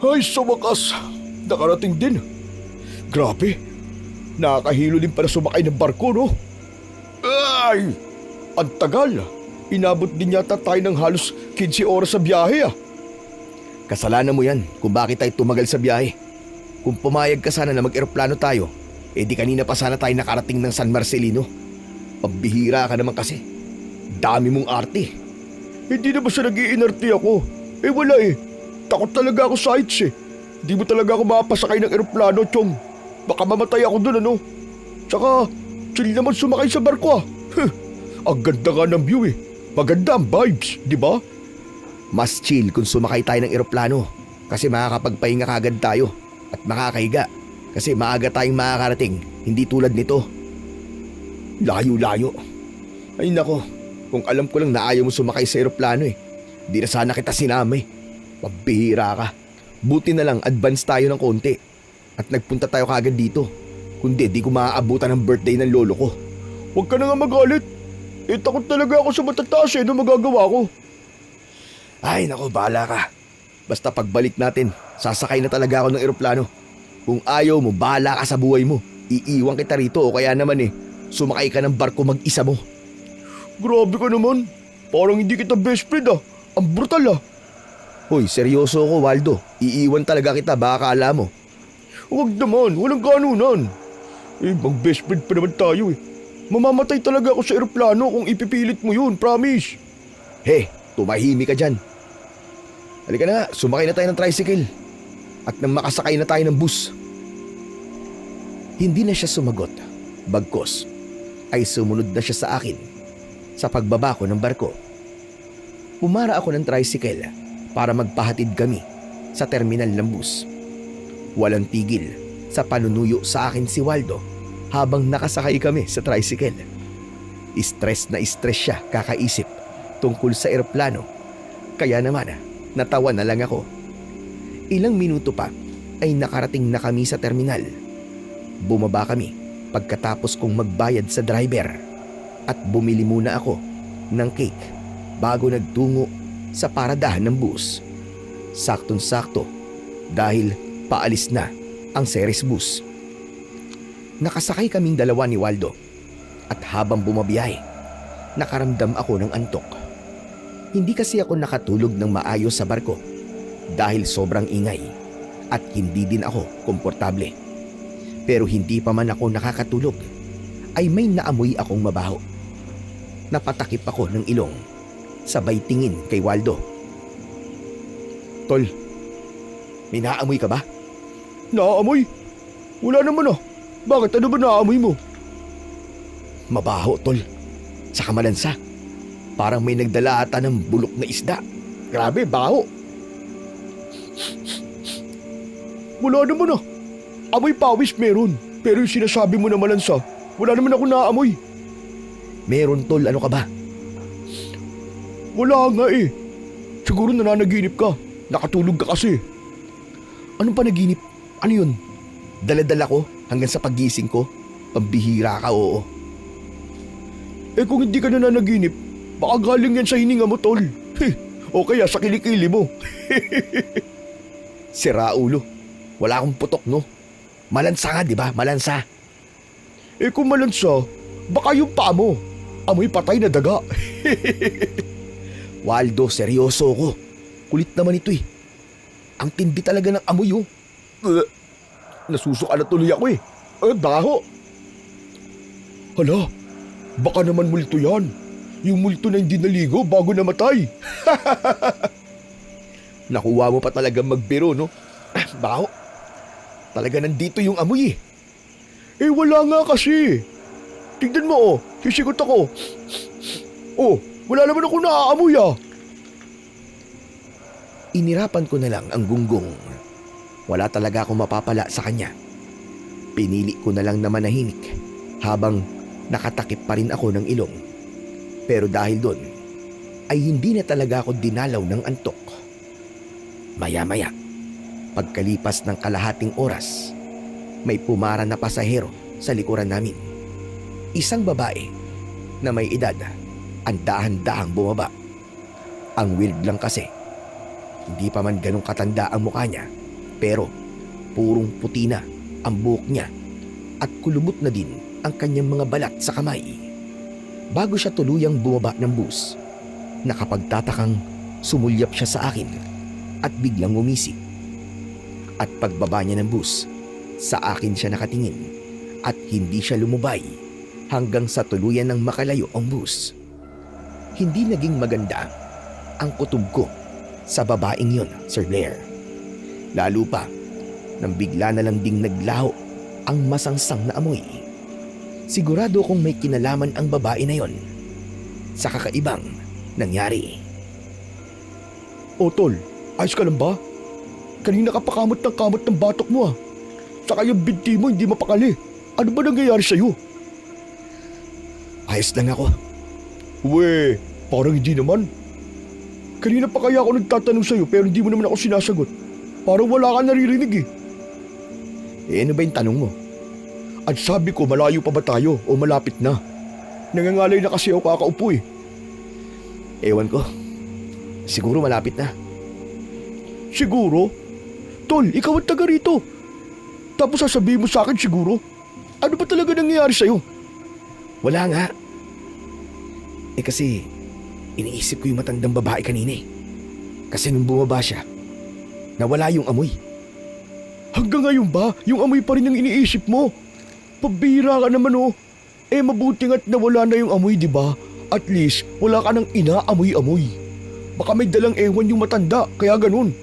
Ay, sa wakas, nakarating din. Grabe, nakakahilo din para sumakay ng barko, no? Ay, ang tagal. Inabot din yata tayo ng halos 15 oras sa biyahe, ah. Kasalanan mo yan kung bakit tayo tumagal sa biyahe. Kung pumayag ka sana na mag-eroplano tayo, di kanina pa sana tayo nakarating ng San Marcelino. Pambihira ka naman kasi. Dami mong arte. Hindi na ba siya nag-iinarte ako? Wala eh. Takot talaga ako sa heights eh. Di mo talaga ako makapasakay ng eroplano, Chong. Baka mamatay ako dun, ano? Tsaka, chill naman sumakay sa barko, ah. Ang ganda nga ng view eh. Maganda ang vibes, di ba? Mas chill kung sumakay tayo ng eroplano kasi makakapagpahinga kagad tayo at makakahiga kasi maaga tayong makakarating, hindi tulad nito. Layo-layo. Ay nako, kung alam ko lang na ayaw mo sumakay sa eroplano eh. Di na sana kita sinama eh. Pabihira ka. Buti na lang advance tayo ng konti at nagpunta tayo kagad dito. Kundi di ko maaabutan ng birthday ng lolo ko. Huwag ka na nga magalit. Takot talaga ako sa matataas eh. Ano magagawa ko? Ay nako, bahala ka. Basta pagbalik natin, sasakay na talaga ako ng eroplano. Kung ayaw mo, bahala ka sa buhay mo. Iiwan kita rito o kaya naman sumakay ka ng barko mag-isa mo. Grabe ka naman. Parang hindi kita best friend, ah. Ang brutal, ah. Hoy, seryoso ako, Waldo. Iiwan talaga kita, baka akala mo. Huwag naman, walang ganunan. Mag best friend pa naman tayo eh. Mamamatay talaga ako sa eroplano kung ipipilit mo yun, promise. Tumahimik ka dyan. Halika na, sumakay na tayo ng tricycle. At nang makasakay na tayo ng bus. Hindi na siya sumagot. Bagkos ay sumunod na siya sa akin sa pagbaba ko ng barko. Pumara ako ng tricycle para magpahatid kami sa terminal ng bus. Walang tigil sa panunuyo sa akin si Waldo habang nakasakay kami sa tricycle. Stress na stress siya kakaisip tungkol sa eroplano. Kaya naman natawa na lang ako. Ilang minuto pa ay nakarating na kami sa terminal. Bumaba kami pagkatapos kong magbayad sa driver at bumili muna ako ng cake bago nagtungo sa paradahan ng bus. Saktong-sakto dahil paalis na ang Ceres bus. Nakasakay kaming dalawa ni Waldo at habang bumabiyahe, nakaramdam ako ng antok. Hindi kasi ako nakatulog ng maayos sa barko dahil sobrang ingay at hindi din ako komportable. Pero hindi pa man ako nakakatulog ay may naamoy akong mabaho. Napatakip ako ng ilong, sabay tingin kay Waldo. Tol, May naamoy ka ba? naaamoy? Wala naman ah. Bakit? Ano ba naaamoy mo? Mabaho, tol. Saka malansa. Parang may nagdala ata ng bulok na isda. Grabe, baho. Wala naman ah. Amoy pawis meron. Pero yung sinasabi mo na malansa, wala naman ako naaamoy. Meron, tol. Ano ka ba? Wala nga eh. Siguro nananaginip ka. Nakatulog ka kasi. Anong panaginip? Ano yun? Dala-dala ko hanggang sa paggising ko? Pambihira ka, oo. Kung hindi ka nananaginip, baka galing yan sa hininga mo, tol. O kaya sa kilikili mo. Sira ulo. Wala akong putok, no? Malansa nga, di ba? Malansa. Kung malansa, baka yung paa mo. Amoy patay na daga. Waldo, seryoso ko. Kulit naman ito eh. Ang tindi talaga ng amoy, oh. Nasusuka na tuloy ako eh. Baho. Hala, baka naman multo yan. Yung multo na hindi naligo bago namatay. Nakuha mo pa talaga magbiro, no? Baho. Talaga nandito yung amoy eh. Wala nga kasi. Tignan mo oh, sisigot ako. Wala naman ako naaamoy ah. Inirapan ko na lang ang gunggong. Wala talaga akong mapapala sa kanya. Pinili ko na lang na manahimik habang nakatakip pa rin ako ng ilong. Pero dahil doon, ay hindi na talaga ako dinalaw ng antok. Maya-maya, pagkalipas ng kalahating oras, may pumara na pasahero sa likuran namin. Isang babae na may edad, ang dahan-dahang bumaba. Ang weird lang kasi, hindi pa man ganong katanda ang mukha niya Pero purong puti na ang buhok niya at kulubot na din ang kanyang mga balat sa kamay. Bago siya tuluyang bumaba ng bus, nakapagtatakang sumulyap siya sa akin at biglang ngumisi. At pagbaba niya ng bus, sa akin siya nakatingin at hindi siya lumubay hanggang sa tuluyan ng makalayo ang bus. Hindi naging maganda ang kutob ko sa babaeng yon, Sir Blair. Lalo pa nang bigla na lang ding naglaho ang masangsang na amoy. Sigurado kong may kinalaman ang babae na yon sa kakaibang nangyari. O tol, ayos ka lang ba? Kanina ka pa kamot ng batok mo ah. Saka yung binti mo hindi mapakali. Ano ba nangyayari sa'yo? Ayos lang ako. We, parang hindi naman. Kanina pa kaya ako nagtatanong sa'yo pero hindi mo naman ako sinasagot. Parang wala ka naririnig eh. Ano ba yung tanong mo? At sabi ko malayo pa ba tayo o malapit na? Nangangalay na kasi ako kakaupo eh. Ewan ko. Siguro malapit na. Siguro? Tol, ikaw ang taga rito. Tapos sasabihin mo sa akin siguro? Ano ba talaga nangyayari sa'yo? Wala nga. Kasi iniisip ko yung matandang babae kanina eh. Kasi nung bumaba siya, nawala yung amoy. Hanggang ngayon ba, yung amoy pa rin ang iniisip mo? Pabira ka naman oh. Mabuti nga't nawala na yung amoy, di ba? At least, wala ka nang inaamoy-amoy. Baka may dalang ewan yung matanda, kaya ganun.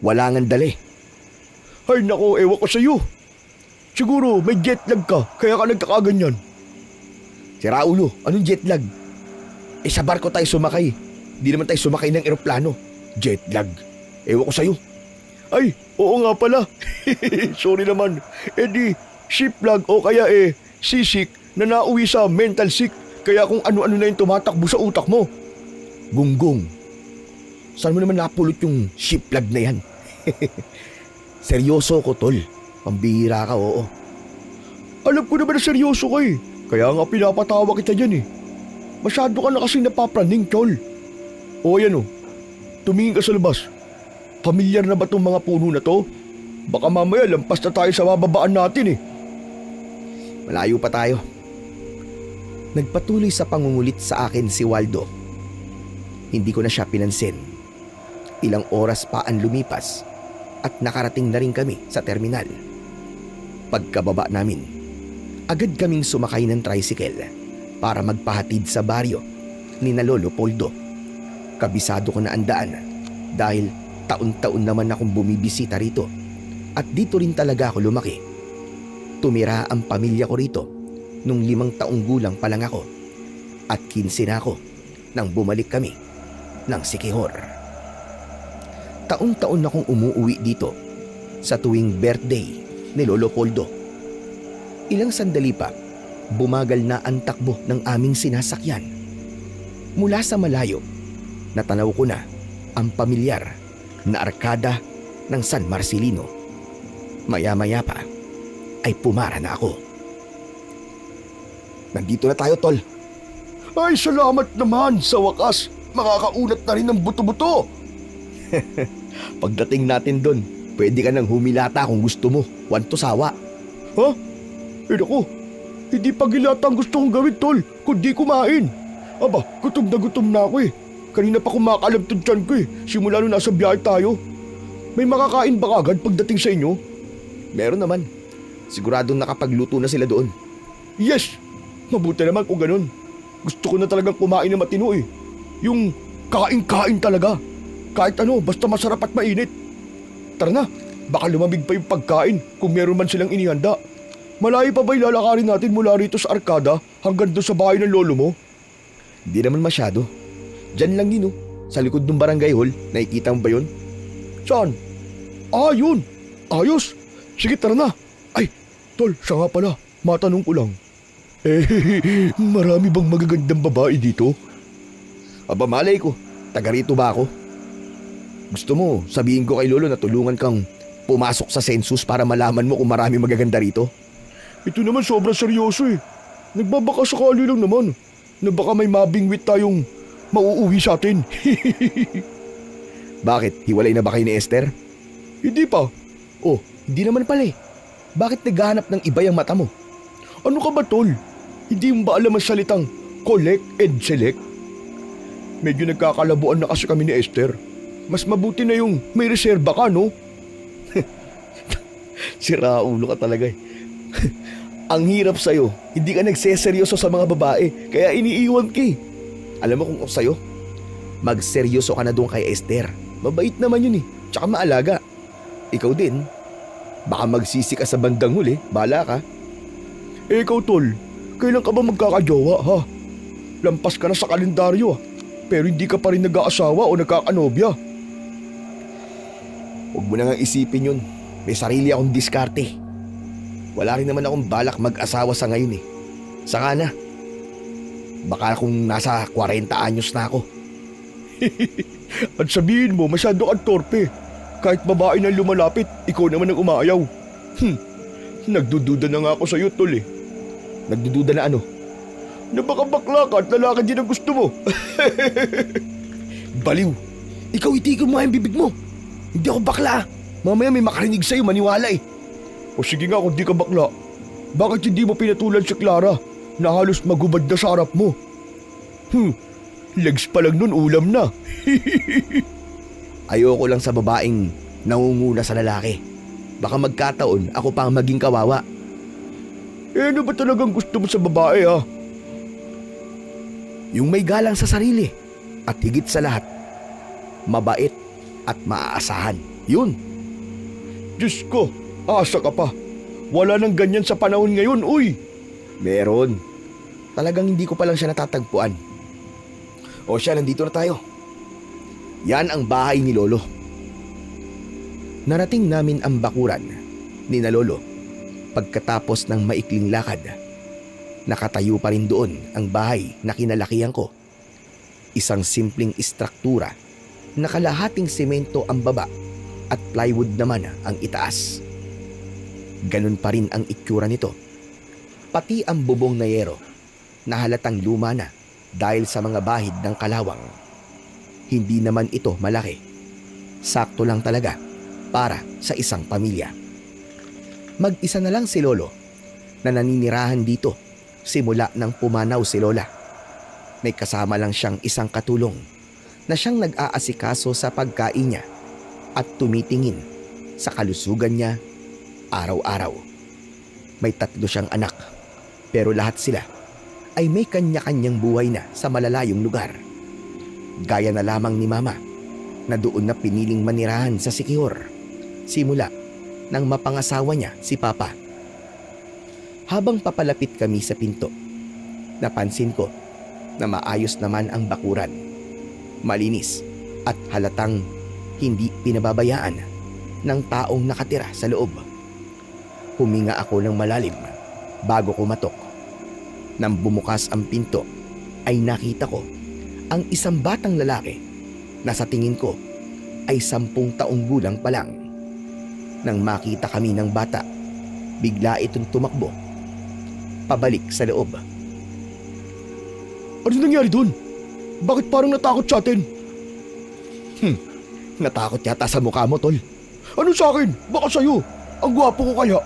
Wala ngang dali. Ay nako, ewan ko sa'yo. Siguro may jet lag ka, kaya ka nagkakaganyan. Si Raulo, anong jet lag? Sa barko tayo sumakay. Di naman tayo sumakay ng eroplano. Jet lag. Ewan ko sa'yo. Ay, oo nga pala. Sorry naman. Di, ship lag o kaya sisik na nauwi sa mental sick. Kaya kung ano-ano na yung tumatakbo sa utak mo. Gunggong. Saan mo naman napulot yung ship lag na yan? Seryoso ko, tol. Pambihira ka, oo. Alam ko naman na seryoso ka eh. Kaya nga pinapatawa kita dyan eh. Masyado ka na kasing napapraning, tol. O yan o. Tumingin ka sa labas. Pamilyar na ba tong mga puno na to? Baka mamaya lampas na tayo sa bababaan natin eh. Malayo pa tayo. Nagpatuloy sa pangungulit sa akin si Waldo. Hindi ko na siya pinansin. Ilang oras pa ang lumipas at nakarating na rin kami sa terminal. Pagkababa namin, agad kaming sumakay ng tricycle para magpahatid sa baryo ni na Lolo Poldo. Kabisado ko na ang daan dahil taon-taon naman akong bumibisita rito at dito rin talaga ako lumaki. Tumira ang pamilya ko rito nung 5 taong gulang pa lang ako at 15 na ako nang bumalik kami ng Siquijor. Taon-taon akong umuuwi dito sa tuwing birthday ni Lolo Poldo. Ilang sandali pa, bumagal na ang takbo ng aming sinasakyan. Mula sa malayo, natanaw ko na ang pamilyar na arkada ng San Marcelino. Maya-maya pa ay pumara na ako. Nandito na tayo, tol. Ay, salamat naman. Sa wakas, makakaunat na rin ng buto-buto. Pagdating natin doon, pwede ka nang humilata kung gusto mo. Want to sawa. Ha? Naku, hindi pa gilata ang gusto kong gawin, tol, kundi kumain. Aba, gutom na ako eh. Kanina pa kumakalabtod tiyan ko eh, simula nung nasa biyahe tayo. May makakain ba agad pagdating sa inyo? Meron naman. Siguradong nakapagluto na sila doon. Yes! Mabuti naman kung ganun. Gusto ko na talagang kumain na matino eh. Yung kain-kain talaga. Kahit ano, basta masarap at mainit. Tara na, baka lumamig pa yung pagkain kung meron man silang inihanda. Malayo pa ba ilalakarin natin mula rito sa arkada hanggang doon sa bahay ng lolo mo? Hindi naman masyado. Diyan lang yun, sa likod ng barangay hall. Nakikita mo ba yun? Saan? Ah, yun. Ayos. Sige, tara na. Ay, tol, siya nga pala. Matanong ko lang. Marami bang magagandang babae dito? Aba, malay ko. Taga rito ba ako? Gusto mo, sabihin ko kay lolo na tulungan kang pumasok sa census para malaman mo kung marami magaganda rito? Ito naman sobrang seryoso eh. Nagbabaka sakali lang naman na baka may mabingwit tayong mauuwi sa atin. Bakit? Hiwalay na ba kayo ni Esther? Hindi pa. Oh, hindi naman pala eh. Bakit naghahanap ng iba yung mata mo? Ano ka ba, tol? Hindi mo ba alam ang salitang collect and select? Medyo nagkakalabuan na kasi kami ni Esther. Mas mabuti na yung may reserba ka, no? Sira ulo ka talaga eh. Ang hirap sa'yo, hindi ka nagseseryoso sa mga babae, kaya iniiwan ka eh. Alam mo kung sa'yo, magseryoso ka na doon kay Esther. Mabait naman yun eh, tsaka maalaga. Ikaw din, baka magsisi ka sa bandang huli, bahala ka. Eh ikaw, tol, kailan ka ba magkakajowa, ha? Lampas ka na sa kalendaryo, pero hindi ka pa rin nag-aasawa o nagkakanobya. Huwag mo na nga isipin yun, may sarili akong diskarte. Wala rin naman akong balak mag-asawa sa ngayon eh. Saka na, baka kung nasa 40 anyos na ako. At sabihin mo, masyado kang torpe. Kahit babae na lumalapit, ikaw naman ang umayaw. Nagdududa na nga ako sa'yo, tol eh. Nagdududa na ano? Na baka bakla ka at lalaki din ang gusto mo. Baliw, ikaw itigil mo nga yung bibig mo. Hindi ako bakla. Mamaya may makarinig sa'yo, maniwala eh. O sige nga kung di ka bakla, bakit hindi mo pinatulan si Clara na halos magubad na sa harap mo? Legs pa lang nun ulam na. Ayoko lang sa babaeng nangunguna sa lalaki. Baka magkataon ako pa ang maging kawawa. Eh ano ba talagang gusto mo sa babae, ha? Yung may galang sa sarili at higit sa lahat, mabait at maaasahan. Yun. Diyos ko, asa ka pa. Wala nang ganyan sa panahon ngayon, uy. Meron. Talagang hindi ko pa lang siya natatagpuan. O siya, nandito na tayo. Yan ang bahay ni Lolo. Narating namin ang bakuran ni na Lolo. Pagkatapos ng maikling lakad, nakatayo pa rin doon ang bahay na kinalakihan ko. Isang simpleng istruktura na kalahating semento ang baba at plywood naman ang itaas. Ganun pa rin ang itsura nito. Pati ang bubong na yero na halatang luma na dahil sa mga bahid ng kalawang. Hindi naman ito malaki. Sakto lang talaga para sa isang pamilya. Mag-isa na lang si Lolo na naninirahan dito simula nang pumanaw si Lola. May kasama lang siyang isang katulong na siyang nag-aasikaso sa pagkain niya at tumitingin sa kalusugan niya araw-araw. May 3 siyang anak, pero lahat sila ay may kanya-kanyang buhay na sa malalayong lugar. Gaya na lamang ni Mama na doon na piniling manirahan sa Siquijor simula nang mapangasawa niya si Papa. Habang papalapit kami sa pinto, napansin ko na maayos naman ang bakuran. Malinis at halatang hindi pinababayaan ng taong nakatira sa loob. Huminga ako ng malalim bago kumatok. Nang bumukas ang pinto ay nakita ko ang isang batang lalaki na sa tingin ko ay 10 taong gulang pa lang. Nang makita kami ng bata, bigla itong tumakbo pabalik sa loob. Ano nangyari dun? Bakit parang natakot sa atin? Natakot yata sa mukha mo, tol. Ano sa akin? Baka sa'yo. Ang gwapo ko kaya.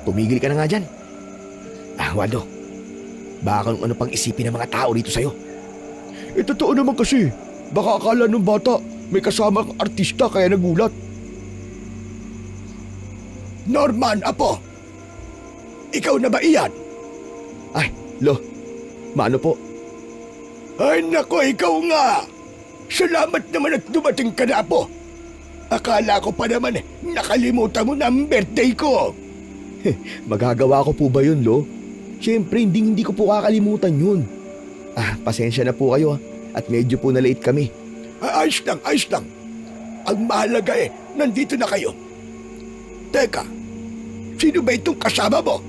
Tumigil ka na nga dyan. Waldo, baka kung ano pang isipin ng mga tao dito sa'yo. Eh totoo naman kasi. Baka akala ng bata may kasamang artista kaya nagulat. Norman, apo! Ikaw na ba iyan? Ay, Lo, maano po? Ay nako, ikaw nga! Salamat naman at dumating ka na, apo. Akala ko pa naman nakalimutan mo na ang birthday ko. Magagawa ko po ba yun, Lo? Siyempre, hindi ko po kakalimutan yun. Pasensya na po kayo at medyo po na-late kami. Ayos lang, ayos lang. Ang mahalaga nandito na kayo. Teka, sino ba itong kasama mo?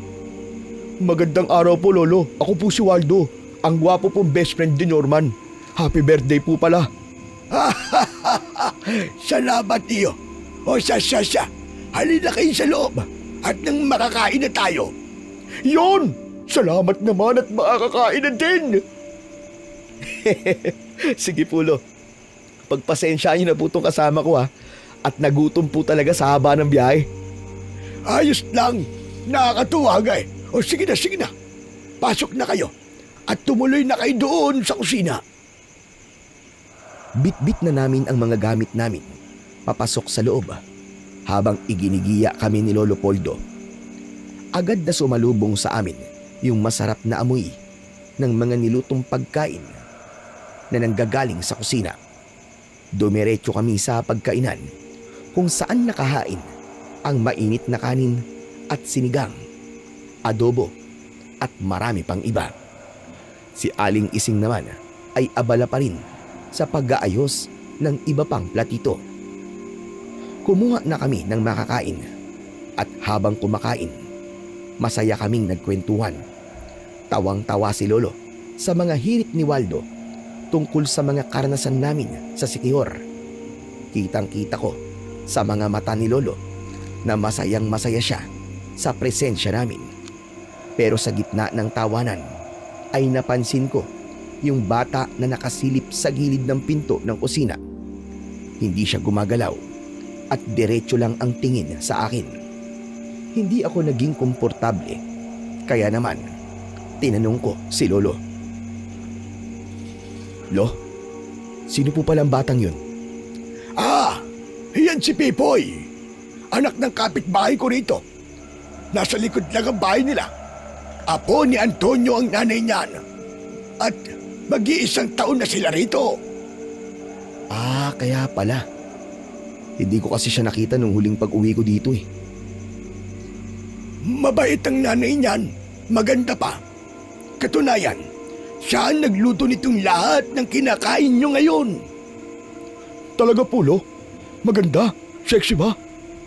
Magandang araw po, Lolo. Ako po si Waldo. Ang gwapo pong best friend ni Norman. Happy birthday po pala. Salamat iyo. O siya. Halina kayo sa loob at nang makakain na tayo. Yon! Salamat naman at makakakain na din. Sige po, Lo. Pagpasensyaan niyo na po itong kasama ko, ha. At nagutom po talaga sa haba ng biyahe. Ayos lang. Nakakatuwa nga eh. O sige na. Pasok na kayo. At tumuloy na kayo doon sa kusina. Bit-bit na namin ang mga gamit namin papasok sa loob habang iginigiya kami ni Lolo Poldo. Agad na sumalubong sa amin yung masarap na amoy ng mga nilutong pagkain na nanggagaling sa kusina. Dumiretso kami sa pagkainan kung saan nakahain ang mainit na kanin at sinigang, adobo at marami pang iba. Si Aling Ising naman ay abala pa rin sa pag-aayos ng iba pang platito. Kumuha na kami ng makakain at habang kumakain, masaya kaming nagkwentuhan. Tawang-tawa si Lolo sa mga hirit ni Waldo tungkol sa mga karanasan namin sa Siquijor. Kitang-kita ko sa mga mata ni Lolo na masayang-masaya siya sa presensya namin. Pero sa gitna ng tawanan ay napansin ko yung bata na nakasilip sa gilid ng pinto ng kusina. Hindi siya gumagalaw at diretso lang ang tingin sa akin. Hindi ako naging komportable, kaya naman tinanong ko si Lolo. Lo, sino po palang batang yun? Yan si Pipoy. Anak ng kapitbahay ko rito. Nasa likod lang ang bahay nila. Apo ni Antonio ang nanay niyan. At mag-iisang taon na sila rito. Kaya pala. Hindi ko kasi siya nakita nung huling pag-uwi ko dito eh. Mabait ang nanay niyan. Maganda pa. Katunayan, siya ang nagluto nitong lahat ng kinakain nyo ngayon. Talaga po, Lo? Maganda? Sexy ba?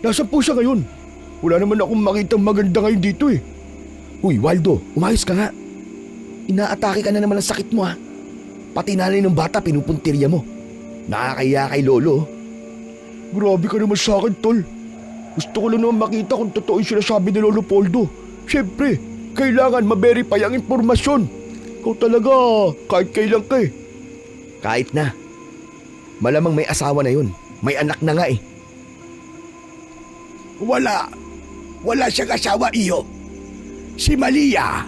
Nasaan po siya ngayon? Wala naman akong makitang maganda ngayon dito eh. Uy, Waldo, umayos ka nga. Inaatake ka na naman ng sakit mo ha. Pati nanay ng bata pinupuntirya mo. Nakakaya kay Lolo. Grabe ka naman sa akin, Tol. Gusto ko lang naman makita kung totoo yung sinasabi ni Lolo Poldo. Siyempre, kailangan ma-verify ang impormasyon. Ikaw talaga, kahit kailan ka eh. Kahit na. Malamang may asawa na yun. May anak na nga eh. Wala siyang asawa, iyo. Si Malia,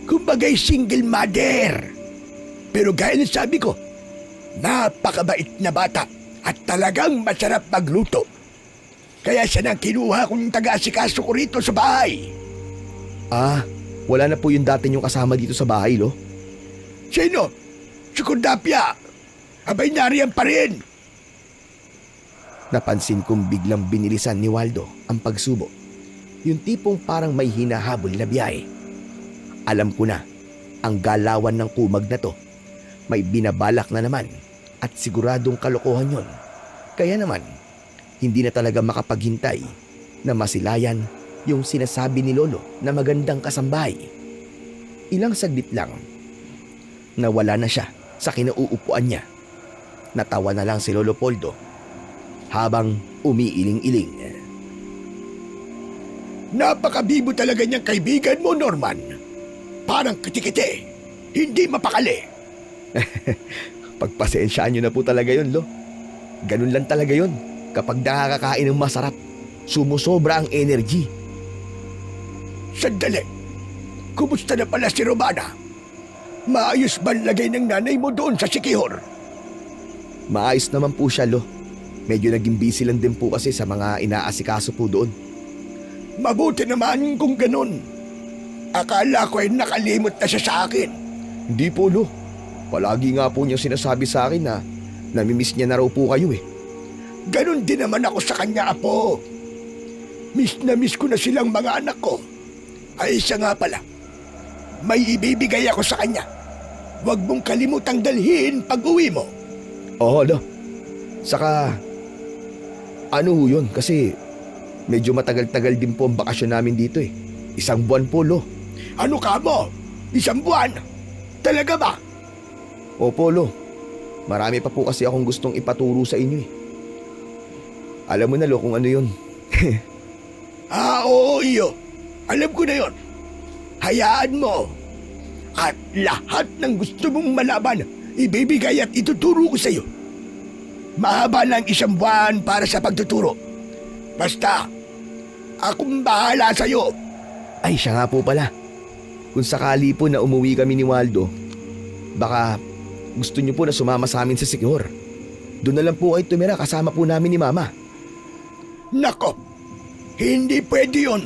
kumbagay single mother. Pero gaya ng sabi ko, napakabait na bata at talagang masarap magluto. Kaya siya nang kinuha kong taga-asikaso ko rito sa bahay. Wala na po yung dati niyong kasama dito sa bahay, Lo. Sino? Si Kundapia. Abay nariyan pa rin. Napansin kong biglang binilisan ni Waldo ang pagsubo. Yung tipong parang may hinahabol na biyahe. Alam ko na, ang galawan ng kumag na to, may binabalak na naman at siguradong kalokohan yon. Kaya naman, hindi na talaga makapaghintay na masilayan yung sinasabi ni Lolo na magandang kasambahay. Ilang saglit lang, nawala na siya sa kinauupuan niya. Natawa na lang si Lolo Poldo habang umiiling-iling. Napakabibo talaga niyang kaibigan mo, Norman. Parang kiti-kiti, hindi mapakali. Pagpasensyaan niyo na po talaga yun, Lo. Ganun lang talaga yun. Kapag nakakakain ng masarap, sumusobra ang energy. Sandali, kumusta na pala si Romana? Maayos ba ang lagay ng nanay mo doon sa Siquijor? Maayos naman po siya, Lo. Medyo naging busy lang din po kasi sa mga inaasikaso po doon. Mabuti naman kung ganun. Akala ko ay nakalimot na siya sa akin. Hindi po, Lo. Palagi nga po niya sinasabi sa akin na namimiss niya na raw po kayo eh. Ganun din naman ako sa kanya, Apo. Miss na miss ko na silang mga anak ko. Ay siya nga pala, may ibibigay ako sa kanya. Huwag mong kalimutang dalhin pag uwi mo. Oo, Lo. Saka, ano ho yun? Kasi medyo matagal-tagal din po ang bakasyon namin dito eh. 1 buwan po, Lo. Ano ka mo? 1 buwan? Talaga ba? Opo, Lo. Marami pa po kasi akong gustong ipaturo sa inyo eh. Alam mo na, Lo, kung ano yun. Oo, iyo. Alam ko na yon. Hayaan mo. At lahat ng gusto mong malaman, ibibigay at ituturo ko sa iyo. Mahaba ng 1 buwan para sa pagtuturo. Basta, akong bahala sa'yo. Ay, siya nga po pala. Kung sakali po na umuwi kami ni Waldo, baka gusto niyo po na sumama sa amin sa Siquijor. Doon na lang po kayo tumira kasama po namin ni Mama. Nako, hindi pwede yun.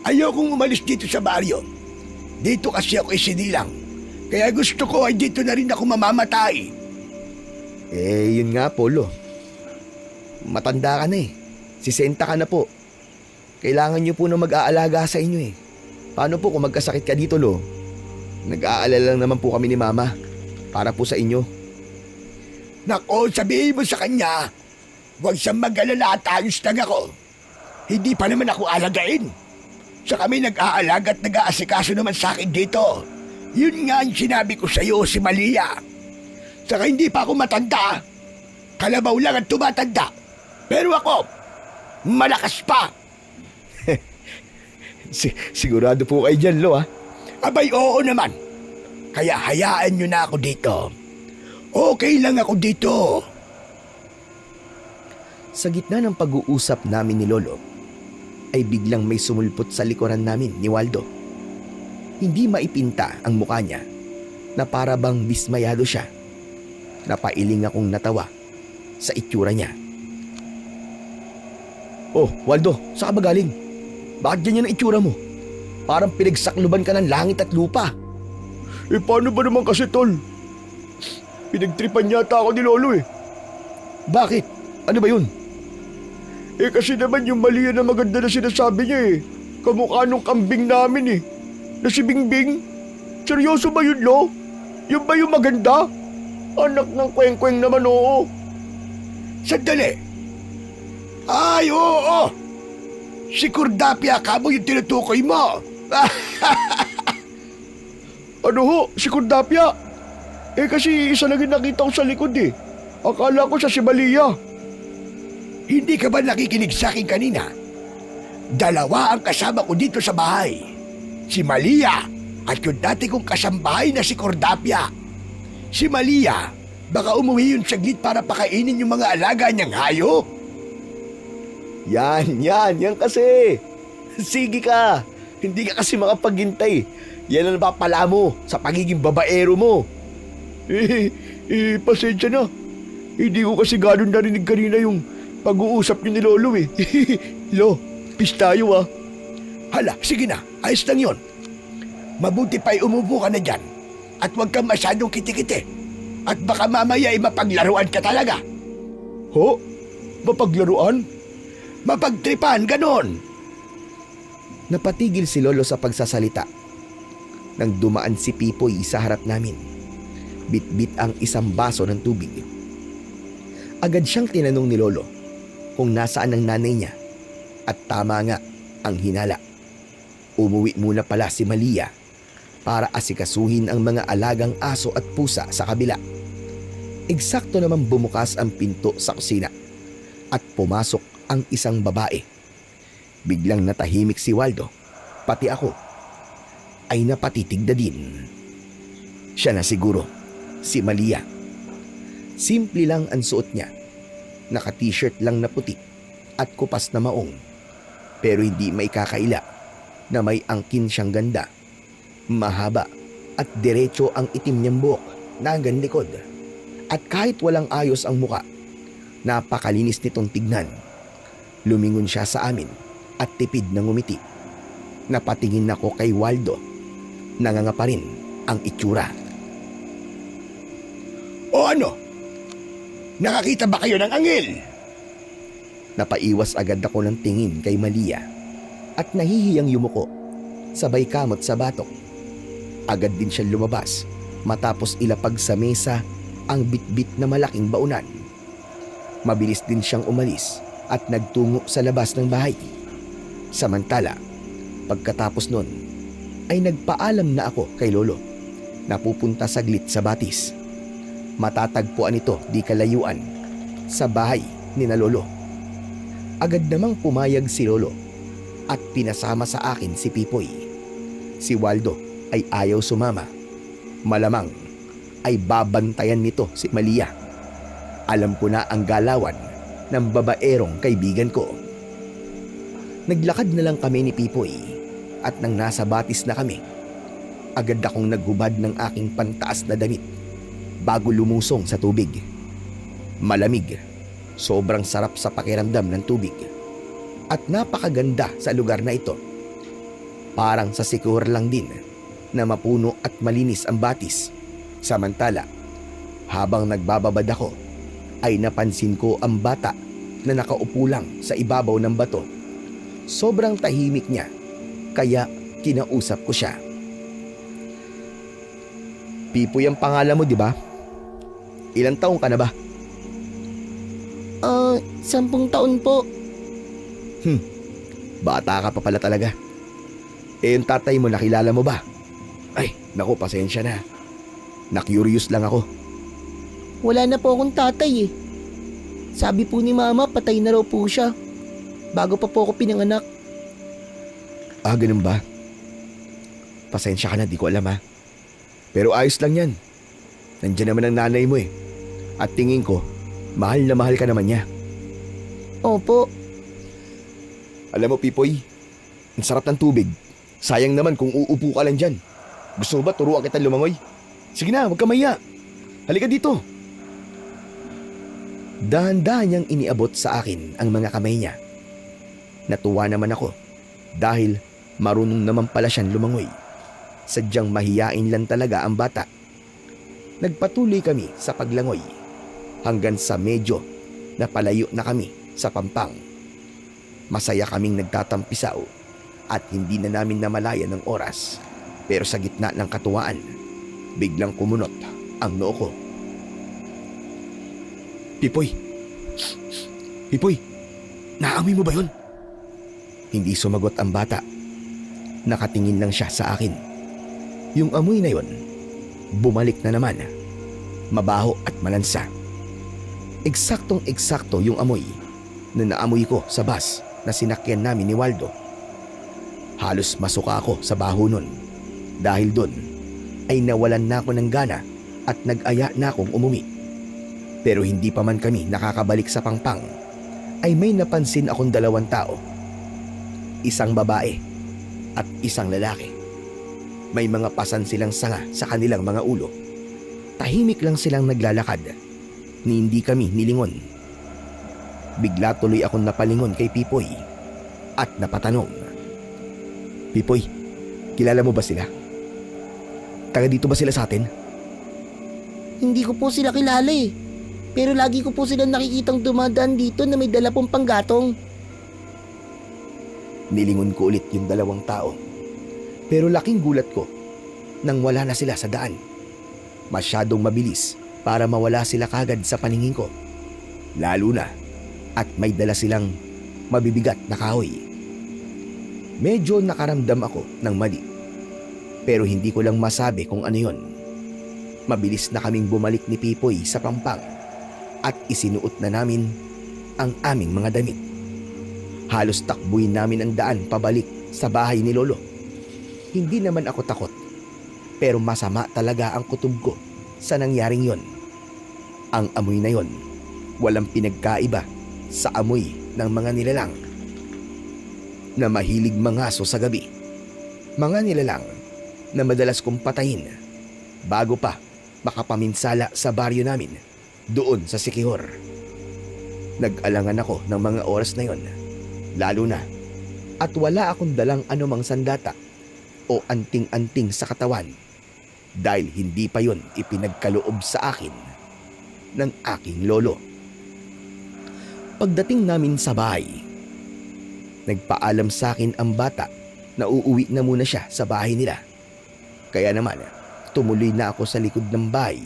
Ayokong umalis dito sa baryo. Dito kasi ako isinilang. Kaya gusto ko ay dito na rin ako mamamatay. Yun nga po, Lo. Matanda ka na eh. 60 ka na po. Kailangan niyo po na mag-aalaga sa inyo eh. Paano po kung magkasakit ka dito, Lo? Nag-aalala lang naman po kami ni Mama para po sa inyo. Nako, sabihin mo sa kanya, huwag siyang mag-alala at ayos lang ako. Hindi pa naman ako alagain. Sa kami nag-aalaga at nag-aasikaso naman sa akin dito. Yun nga ang sinabi ko sa iyo, si Malia. Saka hindi pa ako matanda. Kalabaw lang at tumatanda. Pero ako, malakas pa. Sigurado po kayo dyan, Lo, ha? Abay, oo naman. Kaya hayaan nyo na ako dito. Okay lang ako dito. Sa gitna ng pag-uusap namin ni Lolo, ay biglang may sumulpot sa likuran namin ni Waldo. Hindi maipinta ang mukha niya na para bang dismayado siya. Napailing akong natawa sa itsura niya. Oh, Waldo, saan ka ba galing? Bakit ganyan ang itsura mo? Parang pinagsakluban ka ng langit at lupa. Paano ba naman kasi, Tol? Pinagtripan yata ako ni Lolo eh. Bakit? Ano ba yun? Kasi naman yung Malia na maganda na sinasabi niya eh. Kamukha nung kambing namin eh. Na si Bingbing. Seryoso ba yun, Lo? Yun ba yung maganda? Anak ng kweng-kweng naman, oo. Sandali. Ay, oo. Si Kordapia ka mo yung tinutukoy mo. Ano ho, si Kordapia? Kasi isa lang yung nakita ko sa likod eh. Akala ko siya si Malia. Hindi ka ba nakikinig sa akin kanina? Dalawa ang kasama ko dito sa bahay. Si Malia at yung dati kong kasambahay na si Kordapia. Si Malia, baka umuwi yun saglit para pakainin yung mga alaga niyang hayop. Yan kasi. Sige ka. Hindi ka kasi makapaghintay. Yan ang napapala mo sa pagiging babaero mo. Pasensya na. Hindi ko kasi ganun narinig kanina yung pag-uusap niyo ni Lolo eh. Lo, peace tayo ah. Hala, sige na. Ayos lang yun. Mabuti pa'y umupo ka na dyan. At huwag kang masyadong kitikiti. At baka mamaya ay mapaglaruan ka talaga. Ho? Mapaglaruan? Mapagtripan, ganon. Napatigil si Lolo sa pagsasalita. Nang dumaan si Pipoy sa harap namin. Bit-bit ang isang baso ng tubig. Agad siyang tinanong ni Lolo kung nasaan ang nanay niya. At tama nga ang hinala. Umuwi muna pala si Malia para asikasuhin ang mga alagang aso at pusa sa kabila. Eksakto naman bumukas ang pinto sa kusina at pumasok ang isang babae. Biglang natahimik si Waldo, pati ako ay napatitig na din. Siya na siguro, si Malia. Simple lang ang suot niya. Naka-t-shirt lang na puti at kupas na maong. Pero hindi maikakaila na may angkin siyang ganda. Mahaba at diretso ang itim niyang buhok na hanggang likod. At kahit walang ayos ang muka, napakalinis nitong tignan. Lumingon siya sa amin at tipid na ngumiti. Napatingin ako kay Waldo. Nangangapa rin ang itsura. O ano? Nakakita ba kayo ng anghel? Napaiwas agad ako ng tingin kay Malia at nahihiyang yumuko, sabay kamot sa batok. Agad din siya lumabas matapos ilapag sa mesa ang bitbit na malaking baunan. Mabilis din siyang umalis at nagtungo sa labas ng bahay. Samantala, pagkatapos nun, ay nagpaalam na ako kay Lolo na pupunta saglit sa batis. Matatagpuan ito di kalayuan sa bahay ni na Lolo. Agad namang pumayag si Lolo at pinasama sa akin si Pipoy. Si Waldo ay ayaw sumama. Malamang ay babantayan nito si Malia. Alam ko na ang galawan ng babaerong kaibigan ko. Naglakad na lang kami ni Pipoy at nang nasa batis na kami, agad akong naghubad ng aking pantaas na damit bago lumusong sa tubig. Malamig, sobrang sarap sa pakiramdam ng tubig at napakaganda sa lugar na ito. Parang sa Siquijor lang din na mapuno at malinis ang batis. Samantala, habang nagbababad ako, ay napansin ko ang bata na nakaupo lang sa ibabaw ng bato. Sobrang tahimik niya, kaya kinausap ko siya. Pipoy ang pangalan mo, di ba? Ilang taong ka na ba? 10 taon po. Bata ka pa pala talaga. Yung tatay mo, nakilala mo ba? Ay, naku, pasensya na. Na-curious lang ako. Wala na po akong tatay eh. Sabi po ni mama, patay na raw po siya. Bago pa po ako pinanganak. Ganun ba? Pasensya ka na, di ko alam ha. Pero ayos lang yan. Nandiyan naman ang nanay mo eh. At tingin ko, mahal na mahal ka naman niya. Opo. Alam mo, Pipoy, ang sarap ng tubig. Sayang naman kung uupo ka lang dyan. Gusto mo ba turuan kita lumangoy? Sige na, huwag ka maya. Halika dito. Dahan-dahan niyang iniabot sa akin ang mga kamay niya. Natuwa naman ako dahil marunong naman pala siyang lumangoy. Sadyang mahiyain lang talaga ang bata. Nagpatuloy kami sa paglangoy hanggang sa medyo napalayo na kami sa pampang. Masaya kaming nagtatampisaw at hindi na namin namalayan ng oras. Pero sa gitna ng katuwaan, biglang kumunot ang noo ko. Pipoy! Pipoy! Naamoy mo ba yun? Hindi sumagot ang bata. Nakatingin lang siya sa akin. Yung amoy na yun, bumalik na naman. Mabaho at malansa. Eksaktong-eksakto yung amoy na naamoy ko sa bus na sinakyan namin ni Waldo. Halos masuka ako sa baho nun. Dahil doon ay nawalan na ako ng gana at nag-aya na akong umumi. Pero hindi pa man kami nakakabalik sa pangpang ay may napansin akong 2 tao. Isang babae at isang lalaki. May mga pasan silang sanga sa kanilang mga ulo. Tahimik lang silang naglalakad ni hindi kami nilingon. Bigla tuloy akong napalingon kay Pipoy at napatanong. Pipoy, kilala mo ba sila? Taga dito ba sila sa atin? Hindi ko po sila kilala eh. Pero lagi ko po silang nakikitang dumadaan dito na may dala pong panggatong. Nilingon ko ulit yung 2 tao. Pero laking gulat ko nang wala na sila sa daan. Masyadong mabilis para mawala sila kagad sa paningin ko. Lalo na at may dala silang mabibigat na kahoy. Medyo nakaramdam ako ng mali. Pero hindi ko lang masabi kung ano yon. Mabilis na kaming bumalik ni Pipoy sa pampang at isinuot na namin ang aming mga damit. Halos takbuhin namin ang daan pabalik sa bahay ni Lolo. Hindi naman ako takot, pero masama talaga ang kutob ko sa nangyaring yon. Ang amoy na yon, walang pinagkaiba sa amoy ng mga nilalang na mahilig mangaso sa gabi. Mga nilalang na madalas kong patayin bago pa makapaminsala sa baryo namin doon sa Siquijor. Nag-alangan ako ng mga oras na yon, lalo na at wala akong dalang anumang sandata o anting-anting sa katawan dahil hindi pa yon ipinagkaloob sa akin ng aking lolo. Pagdating namin sa bahay, nagpaalam sa akin ang bata na uuwi na muna siya sa bahay nila. Kaya naman, tumuloy na ako sa likod ng bahay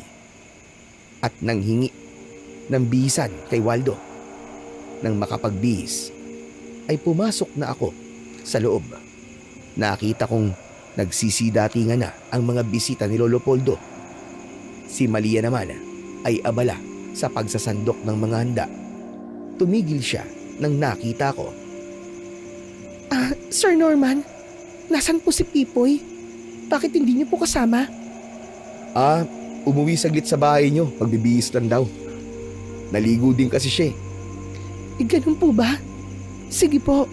at nanghingi ng bihisan kay Waldo. Nang makapagbihis, ay pumasok na ako sa loob. Nakita kong nagsisidatingan na ang mga bisita ni Lolo Poldo. Si Malia naman ay abala sa pagsasandok ng mga handa. Tumigil siya nang nakita ko. Sir Norman, nasan po si Pipoy? Bakit hindi niyo po kasama? Umuwi saglit sa bahay niyo, magbibihis lang daw. Naligo din kasi siya eh. Ganun po ba? Sige po.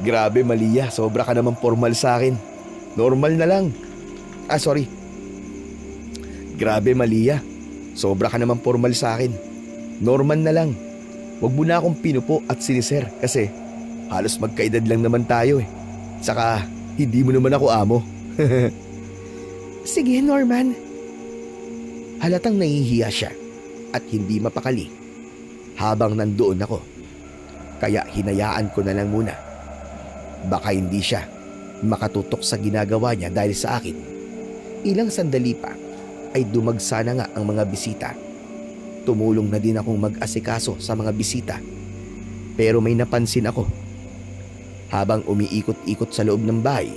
Grabe Malia, sobra ka naman formal sa akin. Normal na lang. Sorry. Grabe Malia, sobra ka naman formal sa akin. Normal na lang. Huwag mo na akong pinupo at siniser kasi halos magkaedad lang naman tayo eh. Saka hindi mo naman ako amo. Sige, Norman. Halatang nahihiya siya at hindi mapakali habang nandoon ako. Kaya hinayaan ko na lang muna. Baka hindi siya makatutok sa ginagawa niya dahil sa akin. Ilang sandali pa ay dumagsa na nga ang mga bisita. Tumulong na din akong mag-asikaso sa mga bisita. Pero may napansin ako. Habang umiikot-ikot sa loob ng bahay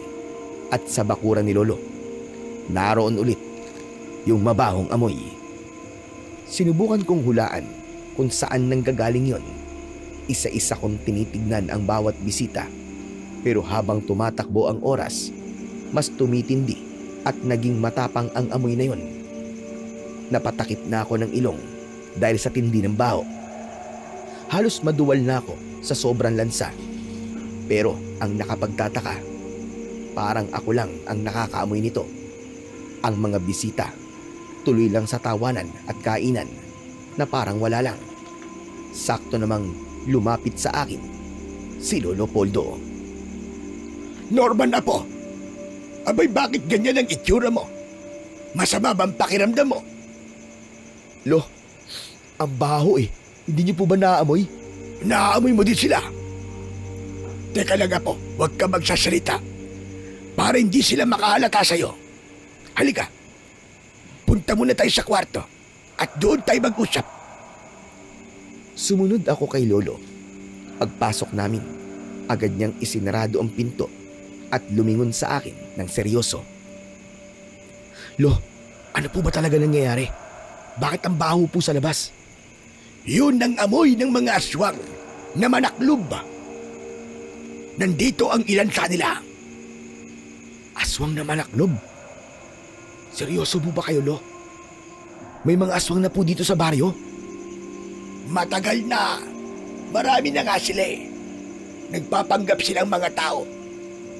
at sa bakuran ni Lolo, naroon ulit yung mabahong amoy. Sinubukan kong hulaan kung saan nanggagaling yon. Isa-isa kong tinitignan ang bawat bisita. Pero habang tumatakbo ang oras, mas tumitindi at naging matapang ang amoy na yon. Napatakip na ako ng ilong dahil sa tindi ng baho. Halos maduwal na ako sa sobrang lansa. Pero ang nakapagtataka, parang ako lang ang nakakaamoy nito. Ang mga bisita, tuloy lang sa tawanan at kainan na parang wala lang. Sakto namang lumapit sa akin si Lolo Poldo. Norman Apo, abay bakit ganyan ang itsura mo? Masama bang pakiramdam mo? Lo, ang baho eh. Hindi niyo po ba naaamoy? Naaamoy mo din sila. Teka lang Apo, huwag ka magsasalita para hindi sila makahalata sa'yo. Halika, punta muna tayo sa kwarto at doon tayo mag-usap. Sumunod ako kay Lolo. Pagpasok namin, agad niyang isinarado ang pinto at lumingon sa akin ng seryoso. Lo, ano po ba talaga nangyayari? Bakit ang baho po sa labas? Yun ang amoy ng mga aswang na manaklob. Nandito ang ilan sa kanila. Aswang na manaklob? Seryoso po ba kayo, Lo? May mga aswang na po dito sa baryo? Matagal na. Marami na nga sila eh. Nagpapanggap silang mga tao.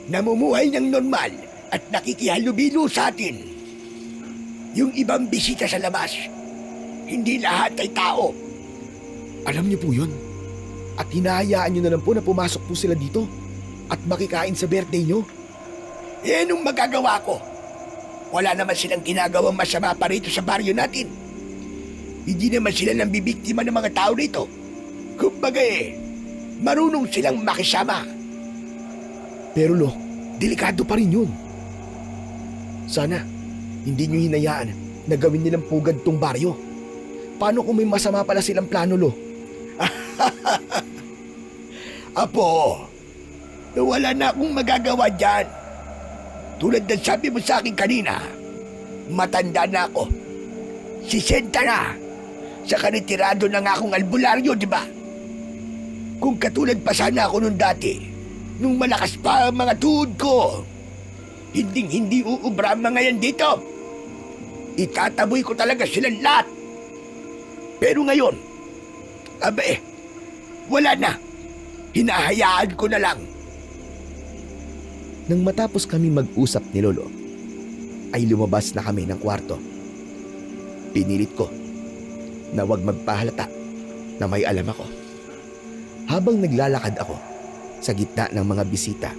Namumuhay ng normal at nakikihalubilo sa atin. Yung ibang bisita sa labas, hindi lahat ay tao. Alam niyo po yun. At hinahayaan niyo na lang po na pumasok po sila dito at makikain sa birthday niyo. Eh, anong magagawa ko? Wala naman silang ginagawang masama pa rito sa baryo natin. Hindi naman sila nang bibiktima ng mga tao rito. Kumbaga marunong silang makisama. Pero Lo, delikado pa rin yun. Sana, hindi niyo hinayaan na gawin nilang pugad tong baryo. Paano kung may masama pala silang plano, Lo? Apo, wala na akong magagawa dyan. Tulad ng sabi mo sa akin kanina, matanda na ako. 60 na. Saka retirado na nga akong albularyo, di ba? Kung katulad pa sana ako nung dati, nung malakas pa ang mga tuhod ko, hindi uubra ang mga yan dito. Itataboy ko talaga silang lahat. Pero ngayon, wala na. Hinahayaan ko na lang. Nang matapos kami mag-usap ni Lolo, ay lumabas na kami ng kwarto. Pinilit ko na huwag magpahalata na may alam ako. Habang naglalakad ako sa gitna ng mga bisita,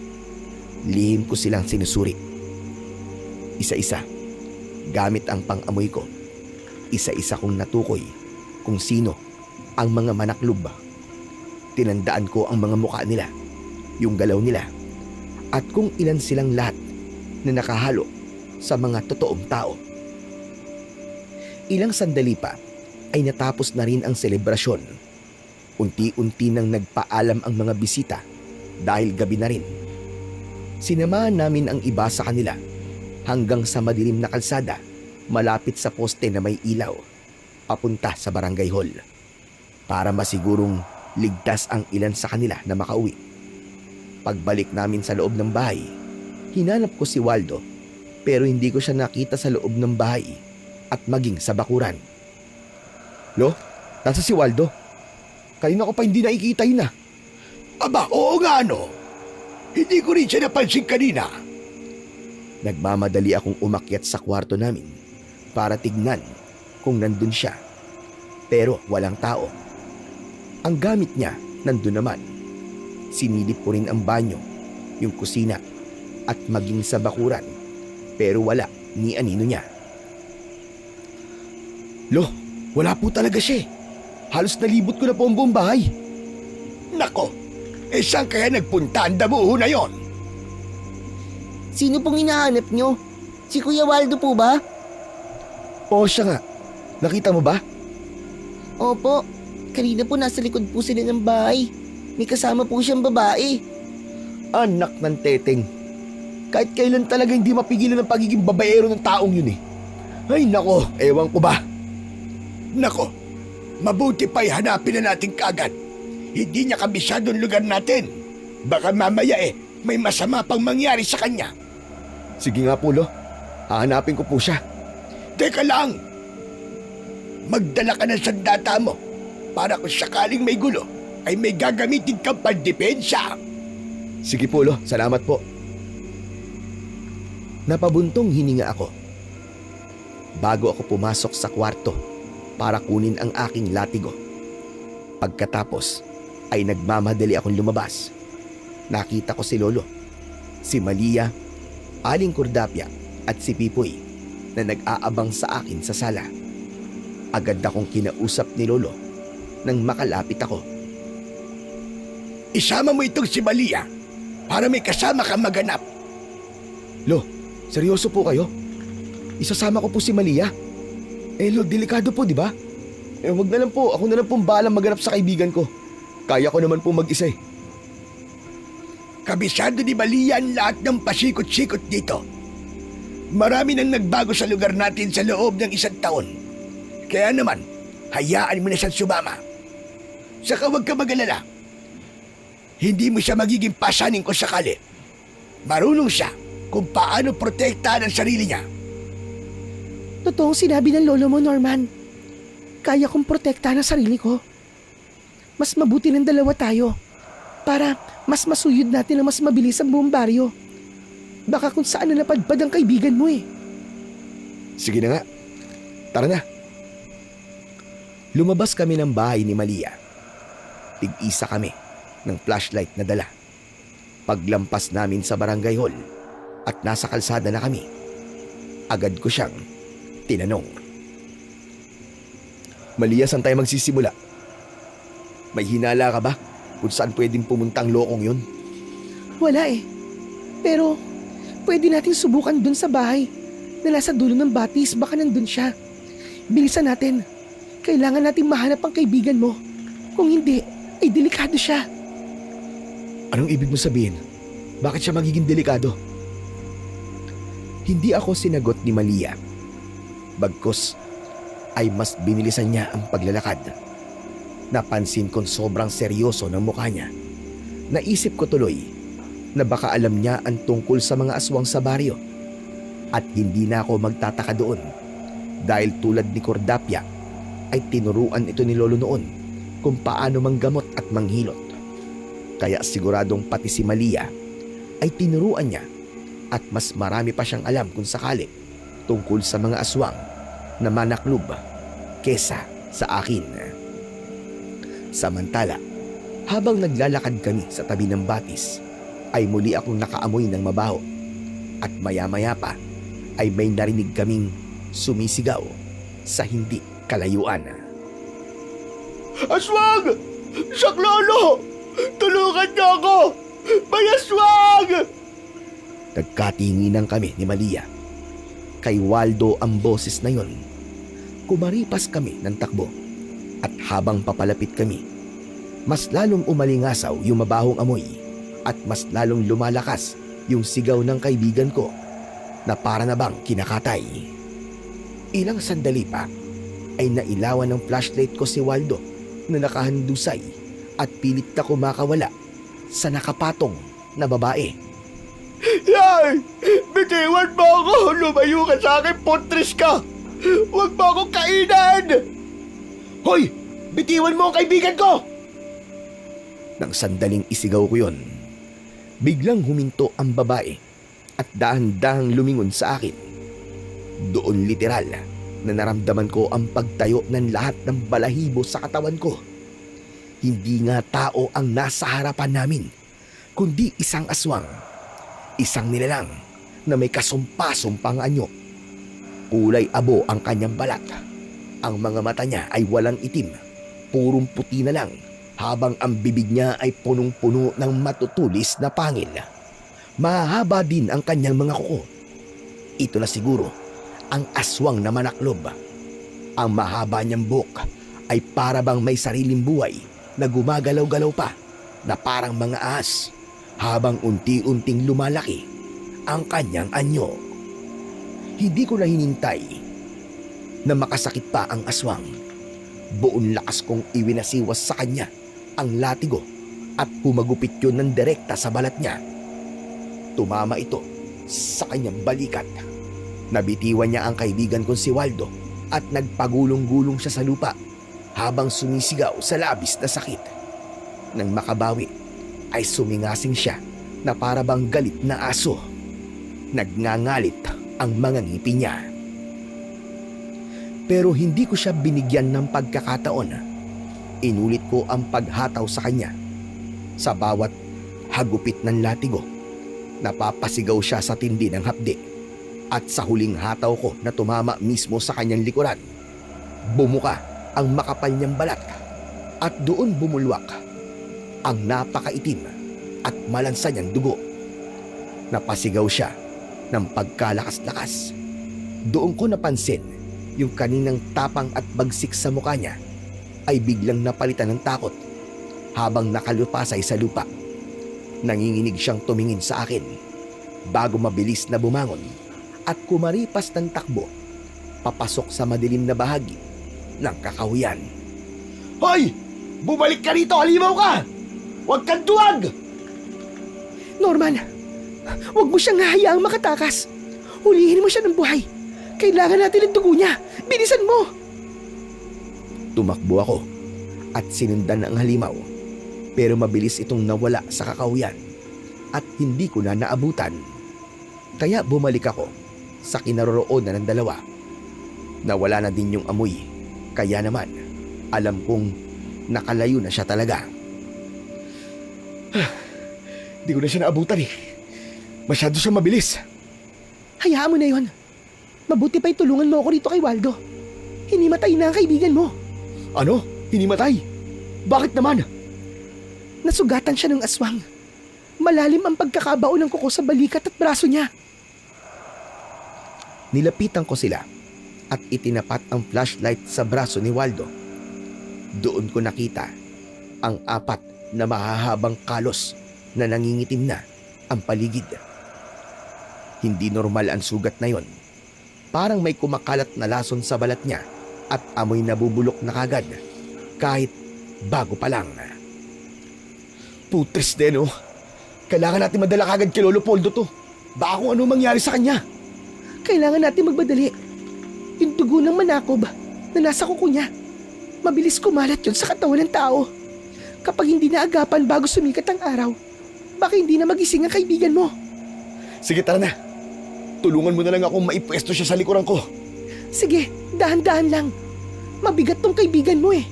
lihim ko silang sinusuri. Isa-isa, gamit ang pang-amoy ko, isa-isa kong natukoy kung sino ang mga manaklob. Tinandaan ko ang mga mukha nila, yung galaw nila, at kung ilan silang lahat na nakahalo sa mga totoong tao. Ilang sandali pa ay natapos na rin ang selebrasyon. Unti-unti nang nagpaalam ang mga bisita dahil gabi na rin. Sinamahan namin ang iba sa kanila hanggang sa madilim na kalsada malapit sa poste na may ilaw papunta sa barangay hall para masigurong ligtas ang ilan sa kanila na makauwi. Pagbalik namin sa loob ng bahay, hinanap ko si Waldo pero hindi ko siya nakita sa loob ng bahay at maging sa bakuran. Lo, nasa si Waldo. Kanina ko pa hindi nakikita yun ah. Aba, oo nga no. Hindi ko rin siya napansin kanina. Nagmamadali akong umakyat sa kwarto namin para tignan kung nandun siya. Pero walang tao. Ang gamit niya nandun naman. Sinilip ko rin ang banyo, yung kusina, at maging sa bakuran. Pero wala ni anino niya. Lo, wala po talaga siya eh. Halos nalibot ko na po ang buong bahay. Nako, saan kaya nagpunta ang damuho na yon? Sino pong hinahanap nyo? Si Kuya Waldo po ba? Oo siya nga. Nakita mo ba? Opo, kanina po nasa likod po sila ng bahay. May kasama po siyang babae. Anak ng teteng. Kahit kailan talaga hindi mapigilan ang pagiging babaero ng taong yun eh. Ay nako, ewan ko ba. Nako, mabuti pa'y hanapin na natin kaagad. Hindi niya kabisado ang lugar natin. Baka mamaya may masama pang mangyari sa kanya. Sige nga po, Lo. Hahanapin ko po siya. Teka lang! Magdala ka ng sandata mo para kung sakaling may gulo ay may gagamitin kang pandepensa. Sige po, Lo. Salamat po. Napabuntong hininga ako. Bago ako pumasok sa kwarto para kunin ang aking latigo. Pagkatapos ay nagmamadali akong lumabas. Nakita ko si Lolo, si Malia, Aling Cordapia at si Pipoy na nag-aabang sa akin sa sala. Agad akong kinausap ni Lolo nang makalapit ako. Isama mo itong si Malia para may kasama kang maganap. Lo, seryoso po kayo? Isasama ko po si Malia? Lo, delikado po, di ba? Wag na lang po, ako na lang pong bahalang maganap sa kaibigan ko. Kaya ko naman po mag-isa eh. Kabisado ni Malia ang lahat ng pasikot-sikot dito. Marami nang nagbago sa lugar natin sa loob ng 1 taon. Kaya naman, hayaan mo na siyang sumama. Saka huwag ka mag-alala. Hindi mo siya magiging pasanin kung sakali. Marunong siya kung paano protektahan ang sarili niya. Totoong sinabi ng lolo mo, Norman. Kaya kong protektahan ang sarili ko. Mas mabuti ng dalawa tayo para mas masuyod natin ang mas mabilis ang buong baryo. Baka kung saan na napadpad ang kaibigan mo eh. Sige na nga, tara na. Lumabas kami ng bahay ni Malia. Tig-isa kami ng flashlight na dala. Paglampas namin sa barangay hall at nasa kalsada na kami, agad ko siyang tinanong. Malia, saan tayo magsisimula? May hinala ka ba kung saan pwedeng pumunta ang lokong yun? Wala eh. Pero pwede nating subukan dun sa bahay na nasa dulo ng batis. Baka nandun siya. Bilisan natin. Kailangan nating mahanap ang kaibigan mo. Kung hindi, ay delikado siya. Anong ibig mo sabihin? Bakit siya magiging delikado? Hindi ako sinagot ni Malia. Bagkus ay mas binilisan niya ang paglalakad. Napansin kong sobrang seryoso ng mukha niya. Naisip ko tuloy na baka alam niya ang tungkol sa mga aswang sa baryo. At hindi na ako magtataka doon dahil tulad ni Cordapia ay tinuruan ito ni Lolo noon kung paano manggamot at manghilot. Kaya siguradong pati si Malia ay tinuruan niya at mas marami pa siyang alam kung sakali tungkol sa mga aswang na manaklob kesa sa akin. Samantala, habang naglalakad kami sa tabi ng batis, ay muli akong nakaamoy ng mabaho at maya-maya pa ay may narinig kaming sumisigaw sa hindi kalayuan. Aswang! Saklolo! Tulungan niyo ako! May aswang! Nagkatinginan kami ni Malia. Kay Waldo ang boses na yon. Kumaripas kami ng takbo at habang papalapit kami, mas lalong umalingasaw yung mabahong amoy at mas lalong lumalakas yung sigaw ng kaibigan ko na para na bang kinakatay. Ilang sandali pa ay nailawan ng flashlight ko si Waldo na nakahandusay at pilit na kumakawala sa nakapatong na babae. Yay! Bitiwan mo ako! Lumayo ka sa akin, puntris ka! Huwag mo akong kainin! Hoy! Bitiwan mo ang kaibigan ko! Nang sandaling isigaw ko yon, biglang huminto ang babae at dahan-dahang lumingon sa akin. Doon literal na naramdaman ko ang pagtayo ng lahat ng balahibo sa katawan ko. Hindi nga tao ang nasa harapan namin, kundi isang aswang. Isang nilalang na may kasumpa-sumpang anyo. Kulay abo ang kanyang balat. Ang mga mata niya ay walang itim, purong puti na lang, habang ang bibig niya ay punong-puno ng matutulis na pangil. Mahaba din ang kanyang mga kuko. Ito na siguro ang aswang na manaklob. Ang mahaba niyang buhok ay para bang may sariling buhay na gumagalaw-galaw pa na parang mga ahas habang unti-unting lumalaki ang kanyang anyo. Hindi ko na hinintay na makasakit pa ang aswang. Buong lakas kong iwinasiwas sa kanya ang latigo at humagupit yun ng direkta sa balat niya. Tumama ito sa kanyang balikat. Nabitiwan niya ang kaibigan kong si Waldo at nagpagulong-gulong siya sa lupa habang sumisigaw sa labis na sakit. Nang makabawi ay sumingasing siya na para bang galit na aso. Nagngangalit ang mga ngipin niya. Pero hindi ko siya binigyan ng pagkakataon. Inulit ko ang paghataw sa kanya. Sa bawat hagupit ng latigo, napapasigaw siya sa tindi ng hapdi. At sa huling hataw ko na tumama mismo sa kanyang likuran, bumuka ang makapal niyang balat at doon bumulwak ang napakaitim at malansa niyang dugo. Napasigaw siya ng pagkalakas-lakas. Doon ko napansin yung kaninang tapang at bagsik sa mukha niya ay biglang napalitan ng takot habang nakalupasay sa lupa. Nanginginig siyang tumingin sa akin bago mabilis na bumangon at kumaripas ng takbo papasok sa madilim na bahagi ng kakahuyan. Hoy! Bumalik ka rito! Halimaw ka! Huwag kang duwag! Norman, huwag mo siyang hahayaang makatakas. Hulihin mo siya ng buhay. Kailangan natin ang dugo niya. Bilisan mo! Tumakbo ako at sinundan ang halimaw, pero mabilis itong nawala sa kakahuyan at hindi ko na naabutan. Kaya bumalik ako sa kinaroroonan ng dalawa. Nawala na din yung amoy, kaya naman alam kong nakalayo na siya talaga. Di ko na siya naabutan eh. Masyado siya mabilis. Hayaan mo na yon. Mabuti pa'y tulungan mo ako rito kay Waldo. Hinimatay na ang kaibigan mo. Ano? Hinimatay? Bakit naman? Nasugatan siya ng aswang. Malalim ang pagkakabao ng kuko sa balikat at braso niya. Nilapitan ko sila at itinapat ang flashlight sa braso ni Waldo. Doon ko nakita ang 4 na mahahabang kalos na nangingitim na ang paligid. Hindi normal ang sugat na yon. Parang may kumakalat na lason sa balat niya at amoy nabubulok na kagad kahit bago pa lang. Putres din oh. Kailangan natin madala kagad kay Lolo Poldo to. Baka kung ano mangyari sa kanya. Kailangan natin magbadali. Yung dugo ng manakob na nasa kuko niya, mabilis kumalat yun sa katawan ng tao. Kapag hindi naagapan bago sumikat ang araw, baka hindi na magising ang kaibigan mo. Sige, tara na. Tulungan mo na lang akong maipwesto siya sa likuran ko. Sige, dahan-dahan lang. Mabigat tong kaibigan mo eh.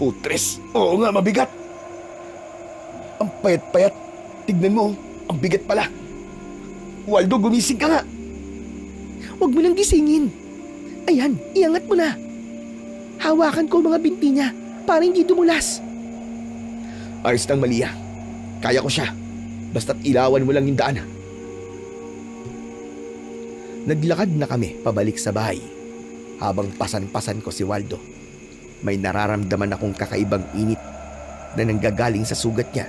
Putres, oo nga, mabigat. Ang payat-payat. Tignan mo, ang bigat pala. Waldo, gumising ka nga. Huwag mo nang gisingin. Ayan, iangat mo na. Hawakan ko mga binti niya para hindi dumulas. Ayos lang, Malia. Kaya ko siya. Basta't ilawan mo lang yung daan. Naglakad na kami pabalik sa bahay habang pasan-pasan ko si Waldo. May nararamdaman akong kakaibang init na nanggagaling sa sugat niya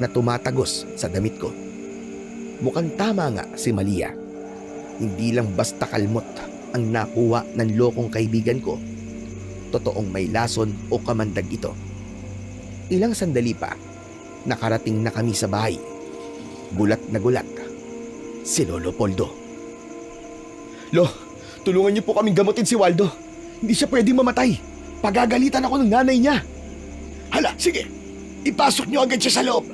na tumatagos sa damit ko. Mukhang tama nga si Malia. Hindi lang basta kalmot ang nakuha ng lokong kaibigan ko. Totoong may lason o kamandag ito. Ilang sandali pa, nakarating na kami sa bahay. Gulat na gulat si Lolo Poldo. Lo, tulungan niyo po kaming gamutin si Waldo. Hindi siya pwedeng mamatay. Pagagalitan ako ng nanay niya. Hala, sige. Ipasok niyo agad siya sa loob.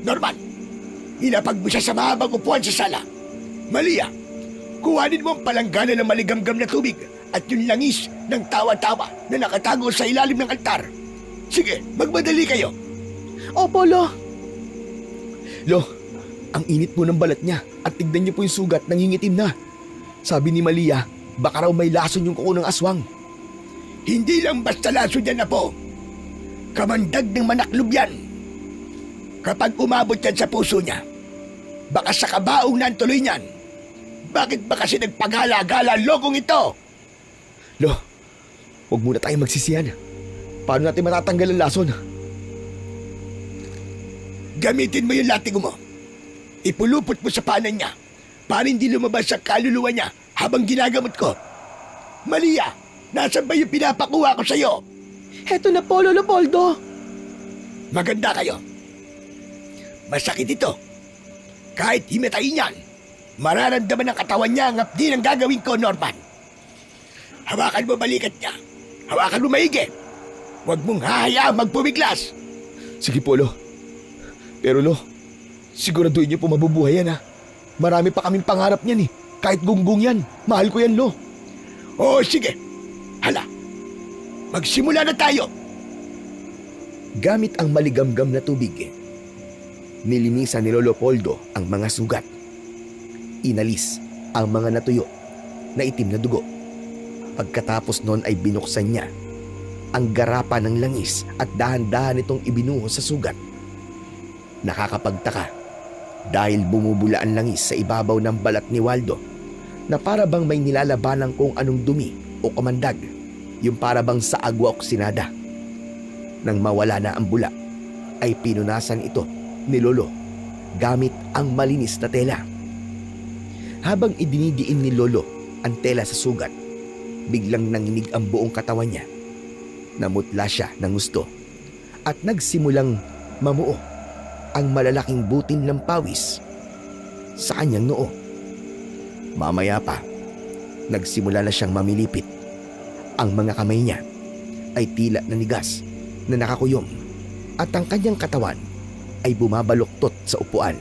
Norman, ilapag mo siya sa mahabang upuan sa sala. Malia, kuhanin mo ang palanggana ng maligamgam na tubig at yung langis ng tawa-tawa na nakatago sa ilalim ng altar. Sige, magmadali kayo. Opo, Lo. Lo, ang init po ng balat niya at tignan niyo po yung sugat, nangingitim na. Sabi ni Malia, baka raw may lason yung kuko ng aswang. Hindi lang basta laso dyan na po. Kamandag ng manaklob yan. Kapag umabot yan sa puso niya, baka sa kabaong nan tuloy niyan. Bakit ba kasi nagpagala-gala ang lokong ito? Lo, huwag muna tayo magsisiyan. Paano natin matatanggal ang lason? Gamitin mo yung latigo mo. Ipulupot mo sa paanan niya para hindi lumabas sa kaluluwa niya habang ginagamot ko. Malia, nasan ba yung pinapakuha ko sa'yo? Heto na po, Lolo Poldo. Maganda kayo. Masakit ito. Kahit himatayin yan, mararamdaman ng katawan niya ang hapdi ng gagawin ko, Norman. Hawakan mo balikat niya. Hawakan mo maigi. Huwag mong hahayaang magpumiglas. Sige po, Lo. Pero Lo, siguraduhin niyo po mabubuhay yan ha. Marami pa kaming pangarap niyan eh. Kahit gunggong yan, mahal ko yan, Lo. Oo, sige. Hala, magsimula na tayo. Gamit ang maligamgam na tubig, nilinisan ni Lolo Poldo ang mga sugat. Inalis ang mga natuyo na itim na dugo. Pagkatapos noon ay binuksan niya ang garapa ng langis at dahan-dahan itong ibinuhos sa sugat. Nakakapagtaka dahil bumubula ang langis sa ibabaw ng balat ni Waldo na para bang may nilalabanan kung anong dumi o kamandag, yung para bang sa agwa oksinada. Nang mawala na ang bula, ay pinunasan ito ni Lolo gamit ang malinis na tela. Habang idinidiin ni Lolo ang tela sa sugat, biglang nanginig ang buong katawan niya. Namutla siya ng gusto at nagsimulang mamuo ang malalaking butil ng pawis sa kanyang noo. Mamaya pa, nagsimula na siyang mamilipit. Ang mga kamay niya ay tila nanigas na nakakuyom at ang kanyang katawan ay bumabaluktot sa upuan.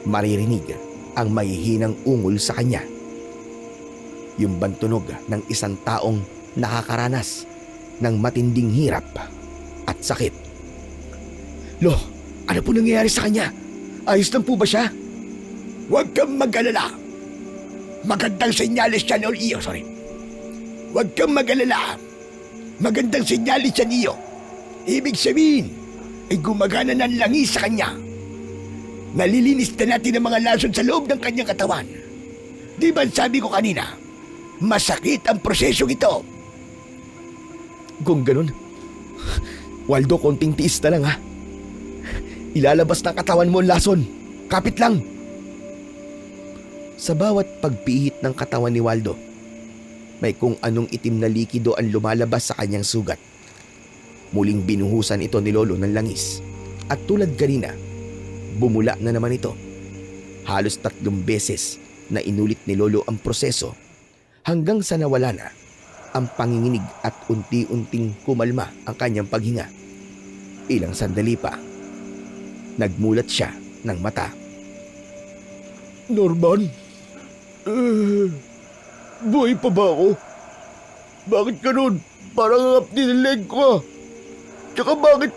Maririnig ang mahihinang ungol sa kanya. Yung bantunog ng isang taong nakakaranas ng matinding hirap at sakit. Lo, ano po nangyayari sa kanya? Ayos lang po ba siya? Huwag kang mag-alala. Magandang senyales yan, Iyo. Huwag kang mag-alala. Magandang senyales yan, Iyo. Ibig sabihin, ay gumagana ng langis sa kanya. Nalilinis na natin ang mga lason sa loob ng kanyang katawan. Di ba sabi ko kanina, masakit ang prosesong ito. Kung ganun, Waldo, konting tiis na lang ha. Ilalabas ng katawan mo ang lason. Kapit lang. Sa bawat pagpihit ng katawan ni Waldo, may kung anong itim na likido ang lumalabas sa kanyang sugat. Muling binuhusan ito ni Lolo ng langis. At tulad kanina, bumula na naman ito. Halos 3 beses na inulit ni Lolo ang proseso hanggang sa nawala na ang panginginig at unti-unting kumalma ang kanyang paghinga. Ilang sandali pa, nagmulat siya ng mata. Norman? Buhay pa ba ako? Bakit ganun? Parang ang hapdi ng leg ko. Tsaka bakit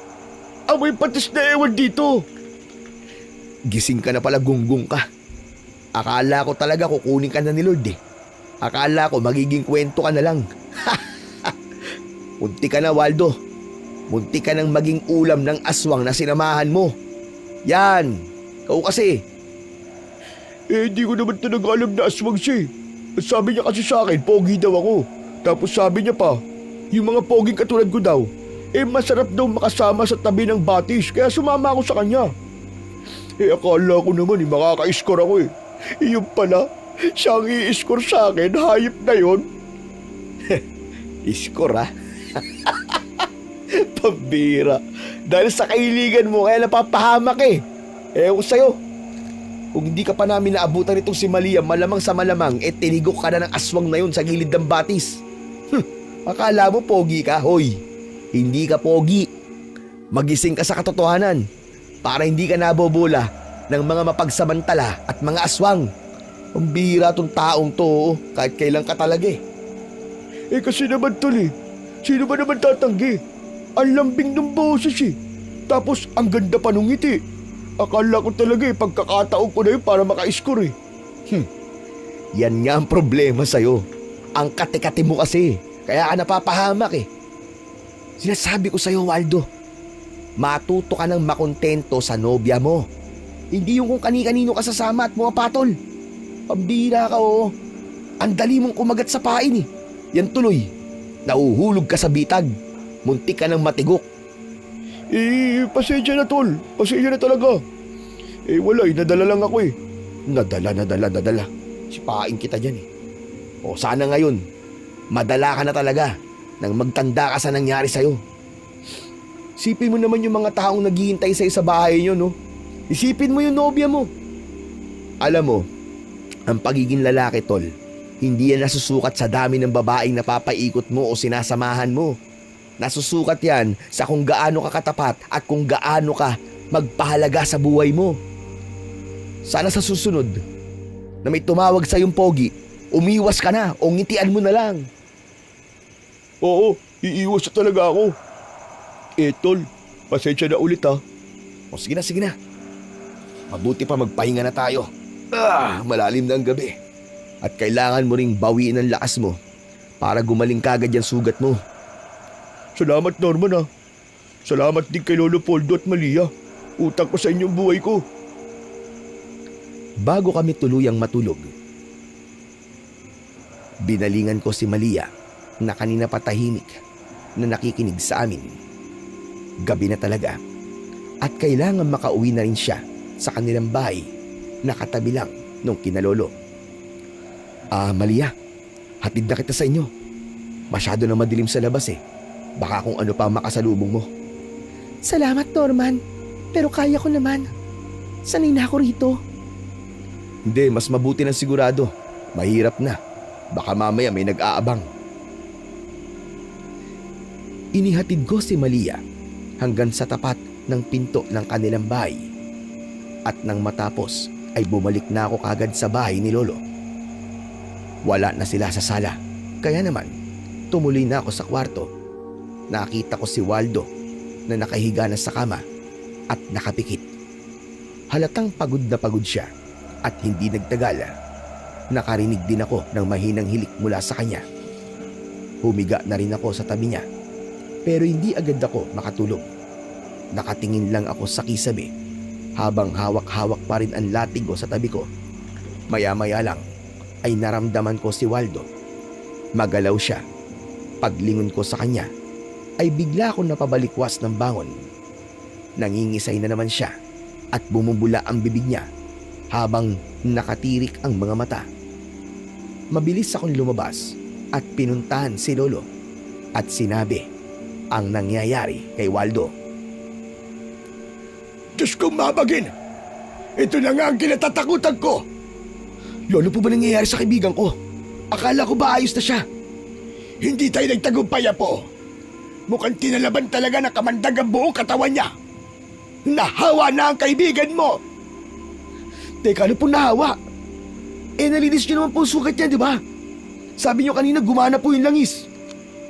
amoy patis na ewan dito? Gising ka na pala, gunggong ka. Akala ko talaga kukunin ka na ni Lord eh. Akala ko magiging kwento ka na lang. Munti ka na, Waldo. Munti ka nang maging ulam ng aswang na sinamahan mo. Yan, ikaw kasi. Hindi ko naman talaga alam na aswang siya eh. Sabi niya kasi sa akin, pogi daw ako. Tapos sabi niya pa, yung mga poging katulad ko daw, masarap daw makasama sa tabi ng batis, kaya sumama ako sa kanya. Akala ko naman makaka-score ako eh. Yung pala, siya ang i-score sa akin, hayop na yun. Iskor ha? Pambira. Dahil sa kailigan mo kaya napapahamak eh. Ewan sa'yo. Kung hindi ka pa namin naabutan itong si Malia, malamang sa malamang, tinigok ka na ng aswang na yun sa gilid ng batis. Akala mo pogi ka? Hoy, hindi ka pogi. Magising ka sa katotohanan para hindi ka nabobula ng mga mapagsamantala at mga aswang. Ang bihira tong taong to, kahit kailan ka talaga eh. Eh kasi naman tol eh. Sino ba naman tatanggi? Ang lambing ng boses eh. Tapos ang ganda pa nung ngiti. Akala ko talaga eh pagkakataon ko na yun para maka-score eh. Yan nga ang problema sa'yo. Ang kate-kate mo kasi. Kaya ka napapahamak eh. Sinasabi ko sa'yo, Waldo, matuto ka ng makontento sa nobya mo. Hindi yung kung kani-kanino ka sasama at mga patol. Pambira ka oo. Ang dali mong kumagat sa pain eh. Yan tuloy. Nauhulog ka sa bitag. Muntik ka ng matigok. Eh, pasensya na tol. Pasensya na talaga. Eh wala eh, nadala lang ako eh. Nadala. Sipain kita dyan eh. O sana ngayon, madala ka na talaga nang magtanda ka sa nangyari sa'yo. Isipin mo naman yung mga taong naghihintay sa'yo sa bahay nyo, no? Isipin mo yung nobya mo. Alam mo, ang pagiging lalaki, tol, hindi yan nasusukat sa dami ng babaeng napapaikot mo o sinasamahan mo. Nasusukat yan sa kung gaano ka katapat at kung gaano ka magpahalaga sa buhay mo. Sana sa susunod, na may tumawag sa yung pogi, umiwas ka na o ngitian mo na lang. Oo, iiwas na talaga ako. Eh tol, pasensya na ulit ha. O sige na. Mabuti pa magpahinga na tayo. Malalim na ang gabi. At kailangan mo ring bawiin ang lakas mo para gumaling kagad yung sugat mo. Salamat Norman ha. Salamat din kay Lolo Poldo at Malia. Utang ko sa inyong buhay ko. Bago kami tuluyang matulog, binalingan ko si Malia na kanina patahimik na nakikinig sa amin. Gabi na talaga at kailangan makauwi na rin siya sa kanilang bahay na katabi lang nung kinalolo. Malia, hatid na kita sa inyo. Masyado na madilim sa labas eh. Baka kung ano pa makasalubong mo. Salamat, Norman. Pero kaya ko naman. Sanay na ako rito. Hindi, mas mabuti ng sigurado. Mahirap na. Baka mamaya may nag-aabang. Inihatid ko si Malia hanggang sa tapat ng pinto ng kanilang bahay. At nang matapos ay bumalik na ako kagad sa bahay ni Lolo. Wala na sila sa sala. Kaya naman, tumuloy na ako sa kwarto. Nakita ko si Waldo na nakahiga na sa kama at nakapikit. Halatang pagod na pagod siya. At hindi nagtagal, nakarinig din ako ng mahinang hilik mula sa kanya. Humiga na rin ako sa tabi niya, pero hindi agad ako makatulog. Nakatingin lang ako sa kisame habang hawak-hawak pa rin ang latigo sa tabi ko. Maya-maya lang ay naramdaman ko si Waldo. Magalaw siya. Paglingon ko sa kanya ay bigla akong napabalikwas ng bangon. Nangingisay na naman siya at bumubula ang bibig niya habang nakatirik ang mga mata. Mabilis akong lumabas at pinuntahan si Lolo at sinabi ang nangyayari kay Waldo. Diyos kong mabagin! Ito na nga ang kinatatakutan ko! Lolo, po ba nangyayari sa kaibigan ko? Akala ko ba ayos na siya? Hindi tayo nagtagumpay po. Mukhang tinalaban talaga na kamandag ang buong katawan niya. Nahawa na ang kaibigan mo! Teka, ano pong nahawa? Nalinis niyo naman po sugat niya, di ba? Sabi niyo kanina gumana po yung langis.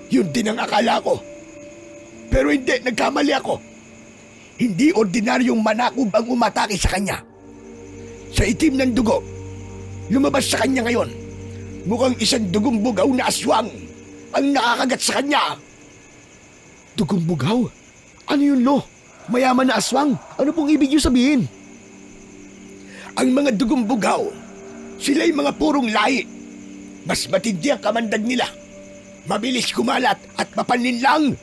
Yun din ang akala ko. Pero hindi, nagkamali ako. Hindi ordinaryong manakub ang umatake sa kanya. Sa itim ng dugo, lumabas sa kanya ngayon. Mukhang isang dugong bugaw na aswang ang nakakagat sa kanya. Dugong bugaw? Ano yun, Lo? Mayaman na aswang? Ano pong ibig niyo sabihin? Ang mga dugong bugaw, sila'y mga purong lahi. Mas matindi ang kamandag nila. Mabilis kumalat at mapanlinlang.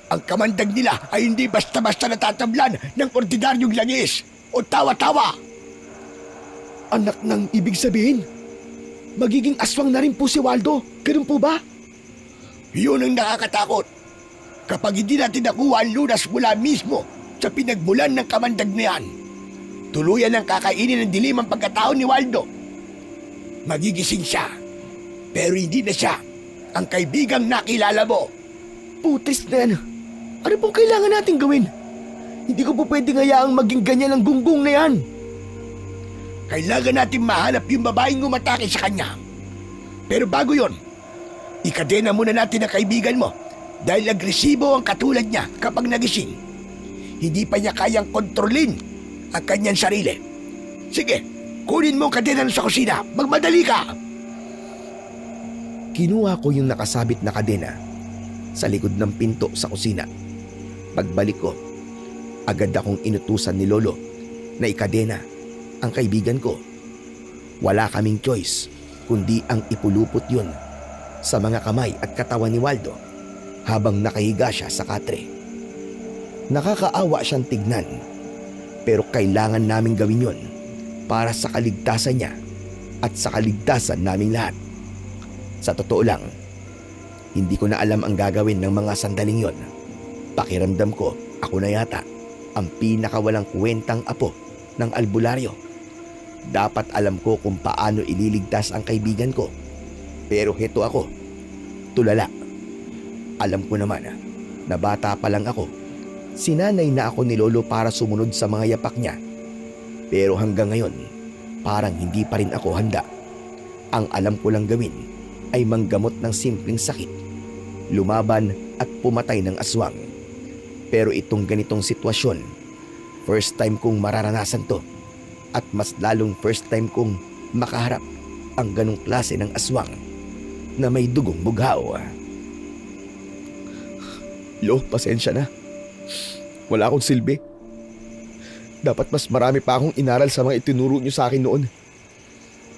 Ang kamandag nila ay hindi basta-basta natatablan ng ordinaryong langis o tawa-tawa. Anak ng ibig sabihin, magiging aswang na rin po si Waldo. Ganun po ba? Yun ang nakakatakot. Kapag hindi natin nakuha ang lunas mula mismo sa pinagmulan ng kamandag na yan, tuluyan ang kakainin ng dilim ang pagkatao ni Waldo. Magigising siya, pero hindi na siya ang kaibigang nakilala mo. Putis na yan. Ano pong kailangan natin gawin? Hindi ko po pwedeng hayaang maging ganyan ang gunggong na yan. Kailangan natin mahanap yung babaeng umatake sa kanya. Pero bago yon, ikadena muna natin ang kaibigan mo dahil agresibo ang katulad niya kapag nagising. Hindi pa niya kayang kontrolin ang kanyang sarili. Sige, kunin mo ang kadena sa kusina. Magmadali ka! Kinuha ko yung nakasabit na kadena sa likod ng pinto sa kusina. Pagbalik ko, agad akong inutusan ni Lolo na ikadena ang kaibigan ko. Wala kaming choice kundi ang ipulupot yun sa mga kamay at katawan ni Waldo habang nakahiga siya sa katre. Nakakaawa siyang tignan, pero kailangan naming gawin yun para sa kaligtasan niya at sa kaligtasan naming lahat. Sa totoo lang, hindi ko na alam ang gagawin ng mga sandaling yon. Pakiramdam ko, ako na yata ang pinakawalang kwentang apo ng albularyo. Dapat alam ko kung paano ililigtas ang kaibigan ko. Pero heto ako, tulala. Alam ko naman na bata pa lang ako. Sinanay na ako ni Lolo para sumunod sa mga yapak niya. Pero hanggang ngayon, parang hindi pa rin ako handa. Ang alam ko lang gawin ay manggamot ng simpleng sakit, lumaban at pumatay ng aswang. Pero itong ganitong sitwasyon, first time kong mararanasan to. At mas lalong first time kong makaharap ang ganong klase ng aswang na may dugong bughaw. Lo, pasensya na. Wala akong silbi. Dapat mas marami pa akong inaral sa mga itinuro niyo sa akin noon.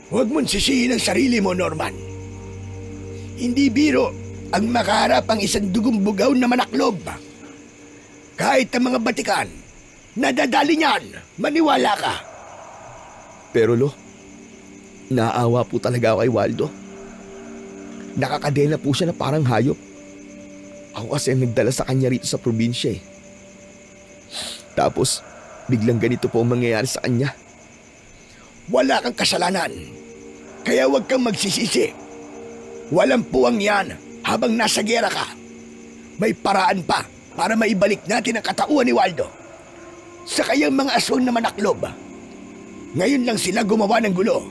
Huwag mong sisihin ang sarili mo, Norman. Hindi biro ang makaharap ang isang dugong bugaw na manaklob. Kahit ang mga batikan, nadadali niyan, maniwala ka. Pero Lo, naawa po talaga ako kay Waldo. Nakakadena po siya na parang hayop. Ako kasi ang nagdala sa kanya rito sa probinsya eh. Tapos, biglang ganito po ang mangyayari sa kanya. Wala kang kasalanan, kaya huwag kang magsisisi. Walang puwang yan habang nasa gera ka. May paraan pa para maibalik natin ang katauhan ni Waldo. Sa kayang mga aswang na manaklob, ngayon lang sila gumawa ng gulo.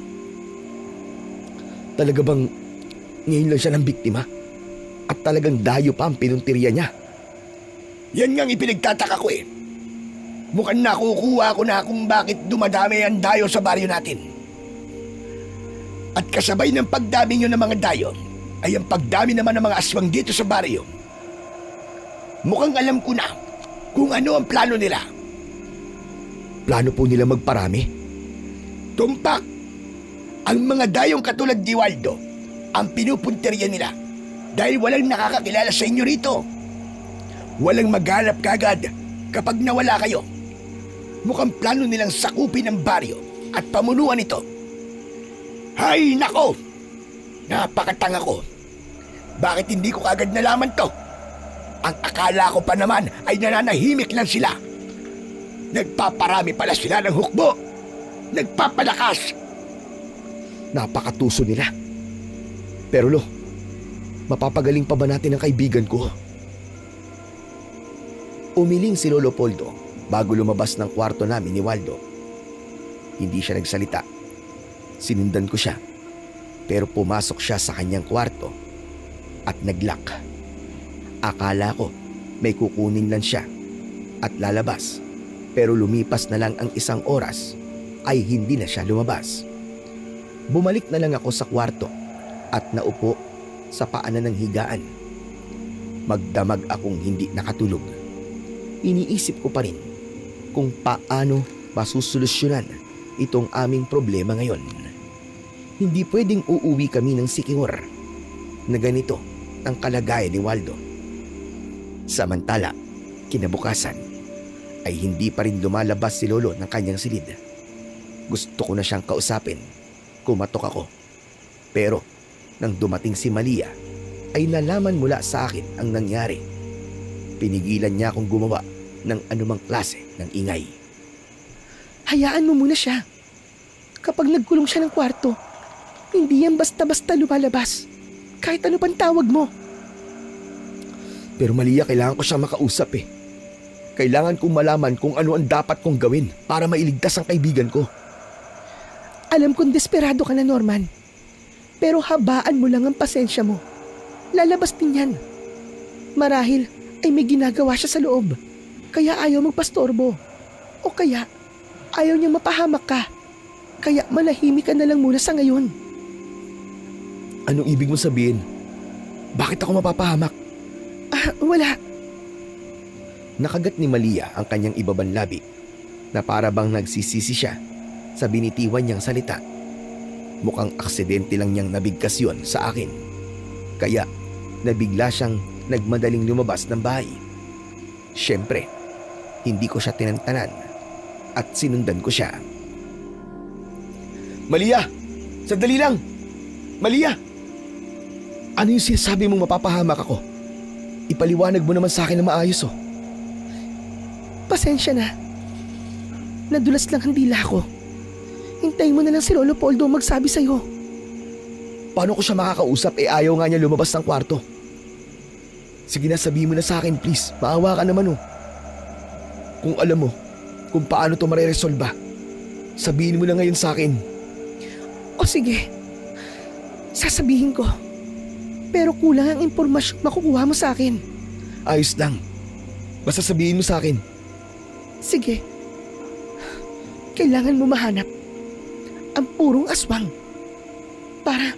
Talaga bang ngayon lang siya ng biktima? At talagang dayo pa ang pinuntirya niya? Yan ngang ipinagtataka ko eh. Mukhang nakukuha ko na kung bakit dumadami ang dayo sa baryo natin. At kasabay ng pagdami nyo ng mga dayo, ay ang pagdami naman ng mga aswang dito sa baryo. Mukhang alam ko na kung ano ang plano nila. Plano po nila magparami? Tumpak! Ang mga dayong katulad ni Waldo ang pinupunterya nila dahil walang nakakakilala sa inyo rito. Walang maghanap kagad kapag nawala kayo. Mukhang plano nilang sakupin ang baryo at pamunuan ito. Hay nako! Napakatanga ko. Bakit hindi ko kagad nalaman to? Ang akala ko pa naman ay nananahimik lang sila. Nagpaparami pala sila ng hukbo. Nagpapalakas. Napakatuso nila. Pero Lo, mapapagaling pa ba natin ang kaibigan ko? Umiling si Lolo Poldo bago lumabas ng kwarto namin ni Waldo. Hindi siya nagsalita. Sinundan ko siya, pero pumasok siya sa kanyang kwarto at nag-lock. Akala ko may kukunin lang siya at lalabas, pero lumipas na lang ang isang oras ay hindi na siya lumabas. Bumalik na lang ako sa kwarto at naupo sa paanan ng higaan. Magdamag akong hindi nakatulog. Iniisip ko pa rin kung paano masusolusyonan itong aming problema ngayon. Hindi pwedeng uuwi kami ng Siquijor na ganito ang kalagayan ni Waldo. Samantala, kinabukasan ay hindi pa rin lumalabas si Lolo ng kanyang silid. Gusto ko na siyang kausapin. Kumatok ako. Pero nang dumating si Malia, ay nalaman mula sa akin ang nangyari. Pinigilan niya akong gumawa ng anumang klase ng ingay. Hayaan mo muna siya. Kapag nagkulong siya ng kwarto, hindi yan basta-basta lumalabas. Kahit ano pang tawag mo. Pero Malia, kailangan ko siyang makausap eh. Kailangan kong malaman kung ano ang dapat kong gawin para mailigtas ang kaibigan ko. Alam kong desperado ka na, Norman. Pero habaan mo lang ang pasensya mo. Lalabas din yan. Marahil ay may ginagawa siya sa loob. Kaya ayaw magpastorbo. O kaya ayaw niyang mapahamak ka. Kaya manahimik ka na lang muna sa ngayon. Anong ibig mo sabihin? Bakit ako mapapahamak? Wala. Nakagat ni Malia ang kanyang ibabang labi na para bang nagsisisi siya sa binitiwan niyang salita. Mukhang aksidente lang niyang nabigkas yon sa akin. Kaya nabigla siyang nagmadaling lumabas ng bahay. Siyempre, hindi ko siya tinantanan at sinundan ko siya. Malia! Sandali lang! Malia! Ano yung sinasabi mong mapapahamak ako? Ipaliwanag mo naman sa akin na maayos oh. Pasensya na. Nadulas lang ang dila ko. Hintayin mo na lang si Lolo Poldo magsabi sa'yo. Paano ko siya makakausap ayaw nga niya lumabas ng kwarto? Sige na, sabihin mo na sa akin please. Maawa ka naman oh. Kung alam mo kung paano to mareresolba, sabihin mo na ngayon sa akin. O sige. Sasabihin ko. Pero kulang ang impormasyon makukuha mo sa akin. Ayos lang. Basta sabihin mo sa akin. Sige. Kailangan mo mahanap ang purong aswang para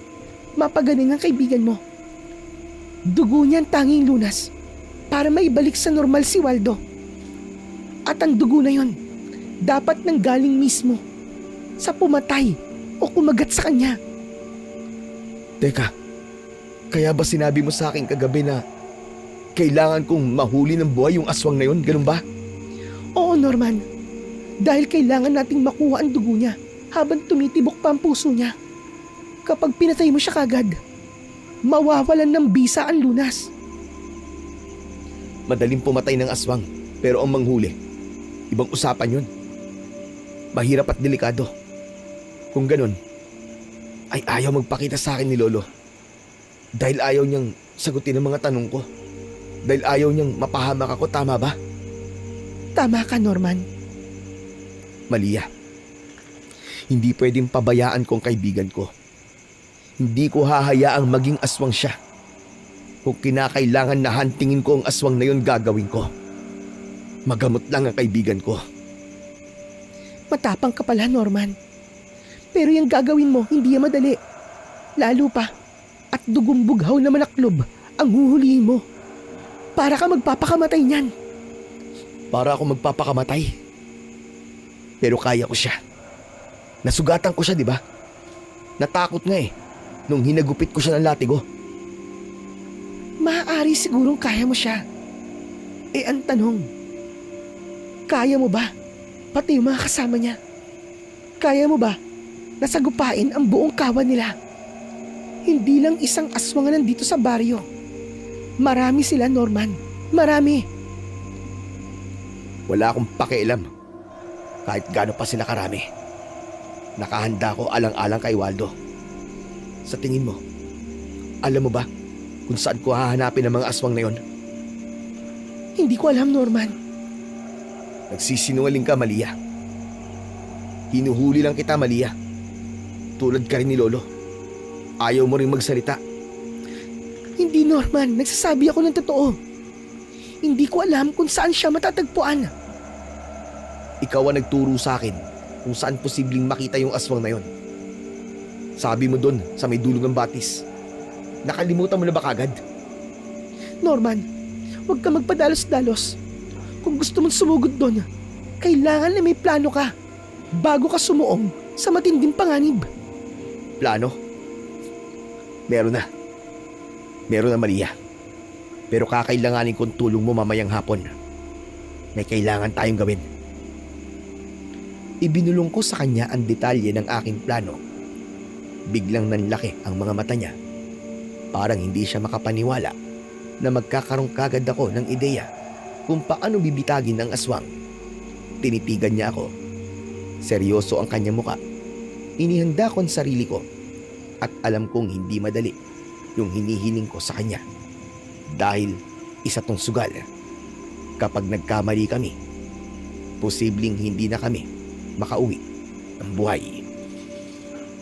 mapagaling ang kaibigan mo. Dugo niyan tanging lunas para maibalik sa normal si Waldo. At ang dugo na yon dapat nang galing mismo sa pumatay o kumagat sa kanya. Teka, kaya ba sinabi mo sa akin kagabi na kailangan kong mahuli ng buhay yung aswang na yon? Ganun ba? Oo, Norman. Dahil kailangan nating makuha ang dugo niya habang tumitibok pa ang puso niya. Kapag pinatay mo siya kagad, mawawalan ng bisa ang lunas. Madaling pumatay ng aswang, pero ang manghuli, ibang usapan yun. Mahirap at delikado. Kung ganun, ay ayaw magpakita sa akin ni Lolo. Dahil ayaw niyang sagutin ang mga tanong ko. Dahil ayaw niyang mapahamak ako, tama ba? Tama ka, Norman. Malia, hindi pwedeng pabayaan kong kaibigan ko. Hindi ko hahayaang maging aswang siya. Kung kinakailangan na hantingin ko ang aswang na yun, gagawin ko. Magamot lang ang kaibigan ko. Matapang ka pala, Norman. Pero yung gagawin mo, hindi yan madali. Lalo pa, at dugong bughaw na manaklob ang huhulihin mo. Para ka magpapakamatay niyan. Para ako magpapakamatay. Pero kaya ko siya. Nasugatan ko siya, di ba? Natakot nga eh, nung hinagupit ko siya ng latigo. Maaari sigurong kaya mo siya. Eh ang tanong, kaya mo ba? Pati yung mga kasama niya. Kaya mo ba nasagupain ang buong kawan nila? Hindi lang isang aswang ang nandito sa baryo. Marami sila, Norman. Marami. Wala akong pakialam. Kahit gaano pa sila karami. Nakahanda ko alang-alang kay Waldo. Sa tingin mo, alam mo ba kung saan ko hahanapin ang mga aswang na yon? Hindi ko alam, Norman. Nagsisinungaling ka, Malia. Hinuhuli lang kita, Malia. Tulad ka rin ni Lolo. Ayaw mo rin magsalita. Hindi, Norman. Nagsasabi ako ng totoo. Hindi ko alam kung saan siya matatagpuan. Ikaw ang nagturo sa akin kung saan posibleng makita yung aswang na yon. Sabi mo doon sa may dulo ng batis. Nakalimutan mo na ba kagad? Norman, huwag ka magpadalos-dalos. Kung gusto mong sumugod doon, kailangan na may plano ka bago ka sumuong sa matinding panganib. Plano? Meron na. Meron na, Maria. Pero kakailanganin kong tulong mo mamayang hapon. May kailangan tayong gawin. Ibinulong ko sa kanya ang detalye ng aking plano. Biglang nanlaki ang mga mata niya. Parang hindi siya makapaniwala na magkakaroon kagad ako ng ideya kung paano bibitagin ang aswang. Tinitigan niya ako. Seryoso ang kanyang muka. Inihanda ko ang sarili ko at alam kong hindi madali. yung hinihiling ko sa kanya. Dahil isa tong sugal. Kapag nagkamali kami, posibleng hindi na kami makauwi ng buhay.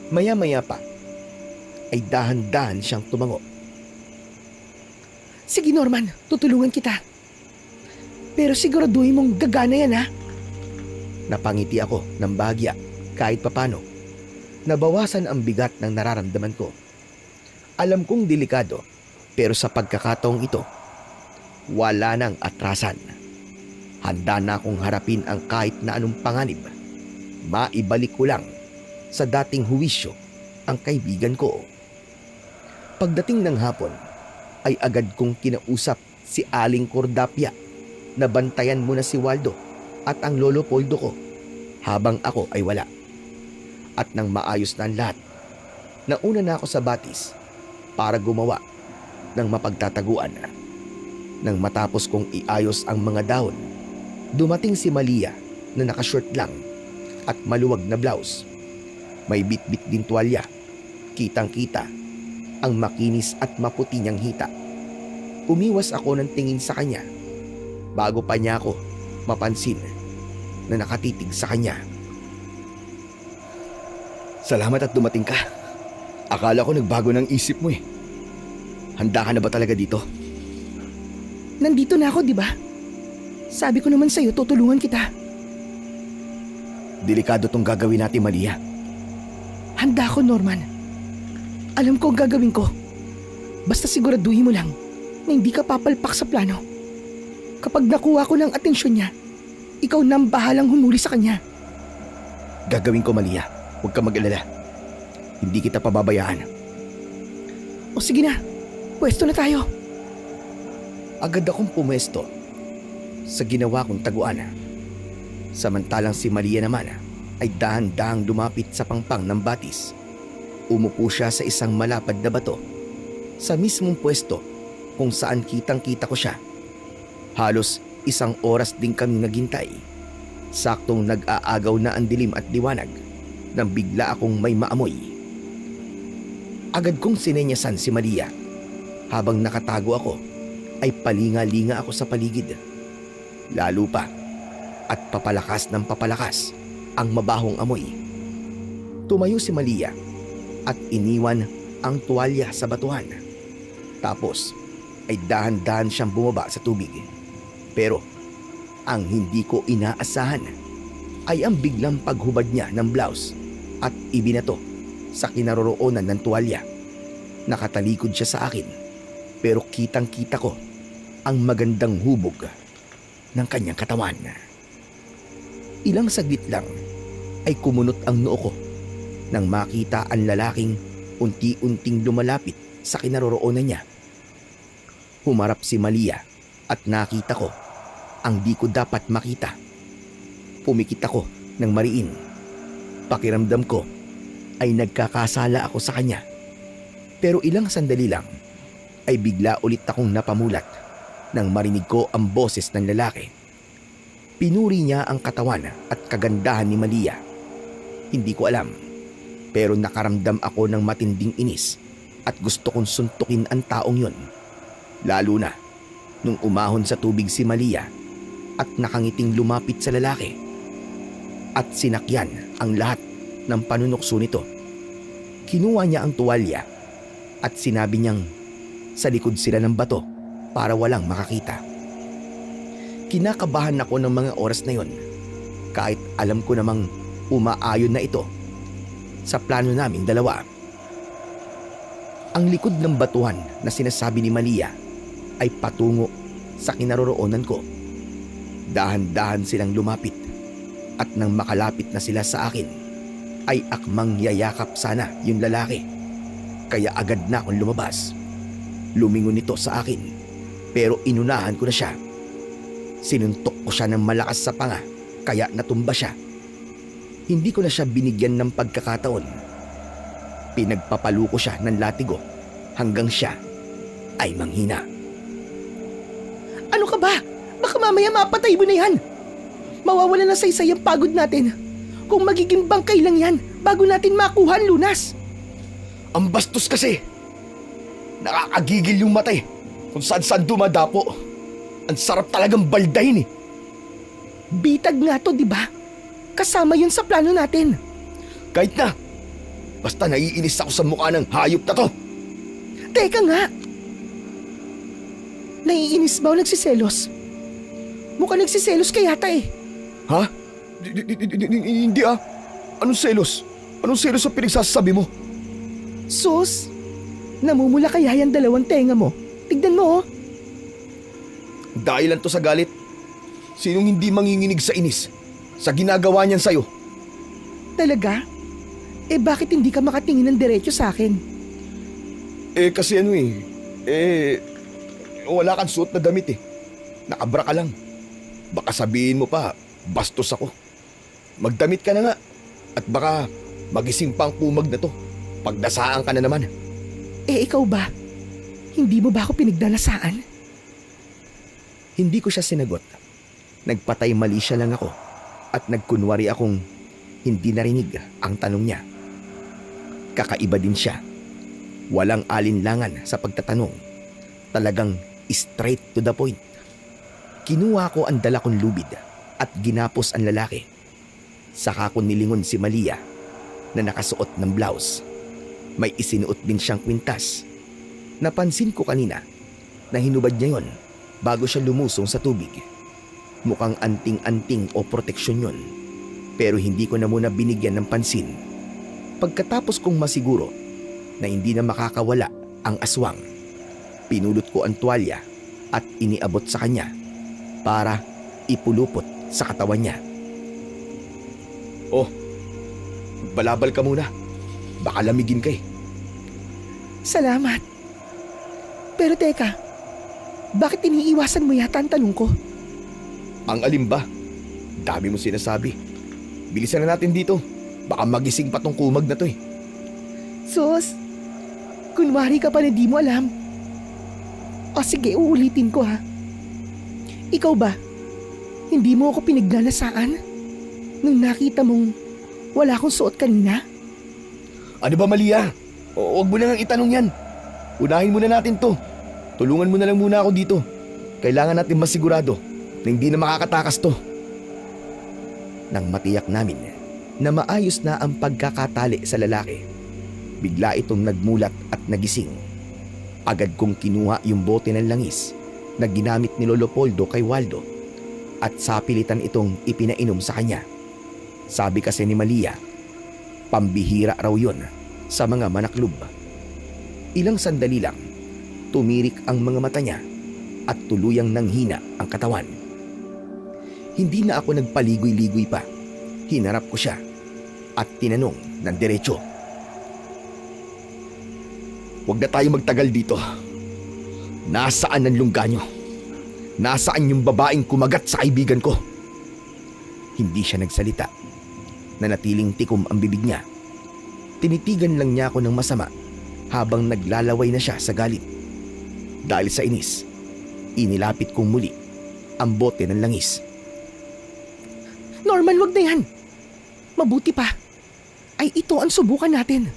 Maya-maya pa ay dahan-dahan siyang tumango. Sige Norman, tutulungan kita. Pero siguraduhin mong gagana yan ha. Napangiti ako ng bahagya kahit papano. Nabawasan ang bigat ng nararamdaman ko. Alam kong delikado, pero sa pagkakataong ito, wala nang atrasan. Handa na akong harapin ang kahit na anong panganib. Maibalik ko lang sa dating huwisyo ang kaibigan ko. Pagdating ng hapon, ay agad kong kinausap si Aling Cordapia na bantayan mo na si Waldo at ang Lolo Poldo ko habang ako ay wala. At nang maayos na ang lahat, nauna na ako sa batis para gumawa ng mapagtataguan. Nang matapos kong iayos ang mga dahon, dumating si Malia na nakashort lang at maluwag na blouse. May bitbit din tuwalya. Kitang-kita ang makinis at maputi niyang hita. Umiwas ako ng tingin sa kanya bago pa niya ako mapansin na nakatitig sa kanya. Salamat at dumating ka. Akala ko nagbago ng isip mo eh. Handa ka na ba talaga dito? Nandito na ako, di ba? Sabi ko naman sa'yo, tutulungan kita. Delikado tong gagawin natin, Malia. Handa ako, Norman. Alam ko ang gagawin ko. Basta siguraduhin mo lang na hindi ka papalpak sa plano. Kapag nakuha ko ng atensyon niya, ikaw na ang bahalang humuli sa kanya. Gagawin ko, Malia. Huwag ka mag-alala. Hindi kita pababayaan. O sige na, pwesto na tayo. Agad akong pumesto sa ginawa kong taguan. Samantalang si Maria naman ay dahan-dahang lumapit sa pangpang ng batis. Umupo siya sa isang malapad na bato sa mismong pwesto kung saan kitang-kita ko siya. Halos 1 oras din kami naghintay. Saktong nag-aagaw na ang dilim at liwanag nang bigla akong may maamoy. Agad kong sinenyasan si Maria. Habang nakatago ako, ay palinga-linga ako sa paligid. Lalo pa at papalakas ng papalakas ang mabahong amoy. Tumayo si Maria at iniwan ang tuwalya sa batuhan. Tapos ay dahan-dahan siyang bumaba sa tubig. Pero ang hindi ko inaasahan ay ang biglang paghubad niya ng blouse at ibinato sa kinaroroonan ng tuwalya. Nakatalikod siya sa akin, pero kitang-kita ko ang magandang hubog ng kanyang katawan. Ilang saglit lang ay kumunot ang noo ko nang makita ang lalaking unti-unting lumalapit sa kinaroroonan niya. Humarap si Malia at nakita ko ang di ko dapat makita. Pumikit ako ng mariin. Pakiramdam ko ay nagkakasala ako sa kanya. Pero ilang sandali lang ay bigla ulit akong napamulat nang marinig ko ang boses ng lalaki. Pinuri niya ang katawan at kagandahan ni Malia. Hindi ko alam, pero nakaramdam ako ng matinding inis at gusto kong suntukin ang taong yun. Lalo na nung umahon sa tubig si Malia at nakangiting lumapit sa lalaki at sinakyan ang lahat ng panunukso nito. Kinuha niya ang tuwalya at sinabi niyang sa likod sila ng bato para walang makakita. Kinakabahan ako ng mga oras na yon kahit alam ko namang umaayon na ito sa plano naming dalawa. Ang likod ng batuhan na sinasabi ni Malia ay patungo sa kinaroroonan ko. Dahan-dahan silang lumapit at nang makalapit na sila sa akin ay akmang yayakap sana yung lalaki. Kaya agad na akong lumabas. Lumingon ito sa akin pero inunahan ko na siya. Sinuntok ko siya ng malakas sa panga kaya natumba siya. Hindi ko na siya binigyan ng pagkakataon. Pinagpapalo ko siya ng latigo hanggang siya ay manghina. Ano ka ba? Baka mamaya mapatay mo na yan. Mawawala na saysay ang pagod natin. Kung magiging bangkay lang yan bago natin makuha ang lunas. Ang bastos kasi! Nakakagigil yung mata eh. Kung saan-saan dumadapo. Ang sarap talagang baldahin eh. Bitag nga to, di ba? Kasama yun sa plano natin. Kahit na. Basta naiinis ako sa mukha ng hayop na to. Teka nga. Naiinis ba o nagsiselos? Mukhang nagsiselos ka yata eh. Ha? Hindi ah. Anong selos? Anong selos ang pinagsasabi mo? Sus, namumula kaya yung dalawang tenga mo. Tignan mo oh. Dahil lang to sa galit. Sinong hindi manginginig sa inis? Sa ginagawa niyan sa'yo? Talaga? Eh bakit hindi ka makatingin ng diretso sa akin? Eh kasi ano eh. Wala kang suot na damit eh. Nakabra ka lang. Baka sabihin mo pa, bastos ako. Magdamit ka na nga. At baka magising pa ang kumag na to. Pagdasaan ka na naman. Eh ikaw ba? Hindi mo ba ako pinagdanasaan? Hindi ko siya sinagot. Nagpatay mali siya lang ako at nagkunwari akong hindi narinig ang tanong niya. Kakaiba din siya. Walang alinlangan sa pagtatanong. Talagang straight to the point. Kinuha ko ang dala kong lubid at ginapos ang lalaki. Saka ko nilingon si Malia na nakasuot ng blouse. May isinuot din siyang kwintas. Napansin ko kanina na hinubad niya yon bago siya lumusong sa tubig. Mukhang anting-anting o proteksyon yon. Pero hindi ko na muna binigyan ng pansin. Pagkatapos kong masiguro na hindi na makakawala ang aswang, pinulot ko ang tuwalya at iniabot sa kanya para ipulupot sa katawan niya. Oh, balabal ka muna. Baka lamigin ka eh. Salamat. Pero teka, bakit iniiwasan mo yata ang tanong ko? Ang alin ba? Dami mo sinasabi. Bilisan na natin dito. Baka magising pa tong kumag na to eh. Sus, kunwari ka pa na di mo alam. O sige, uulitin ko ha. Ikaw ba, hindi mo ako pinagnanasaan nung nakita mong wala akong suot kanina? Ano ba, Malia? Huwag mo na nga itanong yan. Unahin muna natin to. Tulungan mo na lang muna ako dito. Kailangan natin masigurado na hindi na makakatakas to. Nang matiyak namin na maayos na ang pagkakatali sa lalaki, bigla itong nagmulat at nagising. Agad kong kinuha yung bote ng langis na ginamit ni Lolo Poldo kay Waldo at sapilitan itong ipinainom sa kanya. Sabi kasi ni Malia, pambihira raw yun sa mga manaklob. Ilang sandali lang, tumirik ang mga mata niya at tuluyang nanghina ang katawan. Hindi na ako nagpaligoy-ligoy pa. Hinarap ko siya at tinanong ng diretso. Huwag na tayo magtagal dito. Nasaan ang lungga nyo? Nasaan yung babaeng kumagat sa kaibigan ko? Hindi siya nagsalita. Nanatiling tikom ang bibig niya. Tinitigan lang niya ako ng masama habang naglalaway na siya sa galit. Dahil sa inis, inilapit kong muli ang bote ng langis. Norman, wag na yan. Mabuti pa. Ay ito ang subukan natin.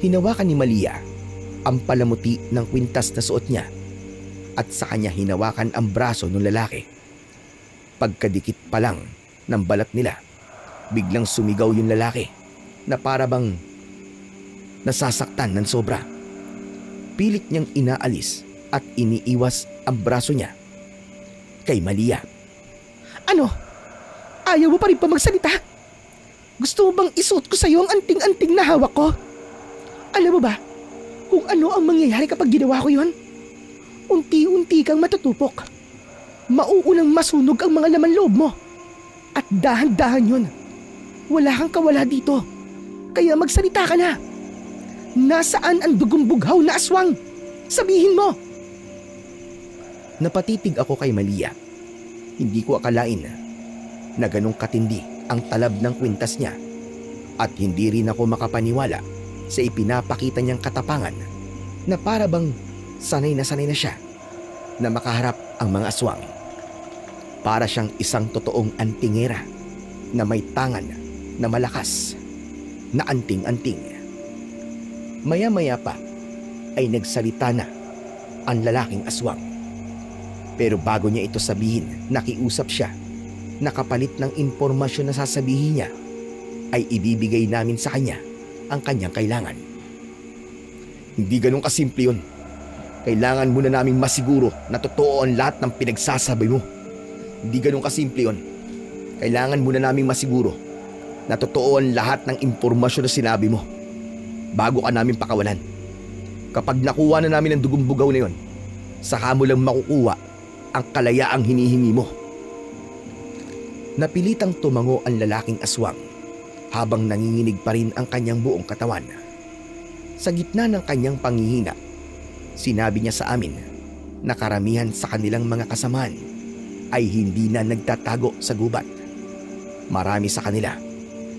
Hinawakan ni Malia ang palamuti ng kwintas na suot niya at sa kanya hinawakan ang braso ng lalaki. Pagkadikit pa lang ng balat nila, biglang sumigaw yung lalaki na para bang nasasaktan ng sobra. Pilit niyang inaalis at iniiwas ang braso niya kay Malia. Ano? Ayaw mo pa rin pa magsalita? Gusto mo bang isuot ko sa'yo ang anting-anting na hawak ko? Alam mo ba kung ano ang mangyayari kapag ginawa ko yon? Unti-unti kang matutupok. Mauunang masunog ang mga laman loob mo. At dahan-dahan yun. Wala kang kawala dito. Kaya magsalita ka na. Nasaan ang dugong bughaw na aswang? Sabihin mo. Napatitig ako kay Malia. Hindi ko akalain na ganong katindi ang talab ng kwintas niya at hindi rin ako makapaniwala sa ipinapakita niyang katapangan na para bang sanay na siya na makaharap ang mga aswang. Para siyang isang totoong antingera na may tangan na malakas na anting-anting. Maya-maya pa, ay nagsalita na ang lalaking aswang. Pero bago niya ito sabihin, nakiusap siya na kapalit ng impormasyon na sasabihin niya ay ibibigay namin sa kanya ang kanyang kailangan. Hindi ganun kasimple yun. Kailangan muna naming masiguro na totoo ang lahat ng pinagsasabi mo. Hindi ganun kasimple yun. Kailangan muna naming masiguro na totoo ang lahat ng impormasyon na sinabi mo bago ka namin pakawalan. Kapag nakuha na namin ang dugong bugaw na yun, saka mo lang makukuha ang kalayaang hinihingi mo. Napilitang tumango ang lalaking aswang habang nanginginig pa rin ang kanyang buong katawan. Sa gitna ng kanyang panghihina, sinabi niya sa amin na karamihan sa kanilang mga kasamaan ay hindi na nagtatago sa gubat. Marami sa kanila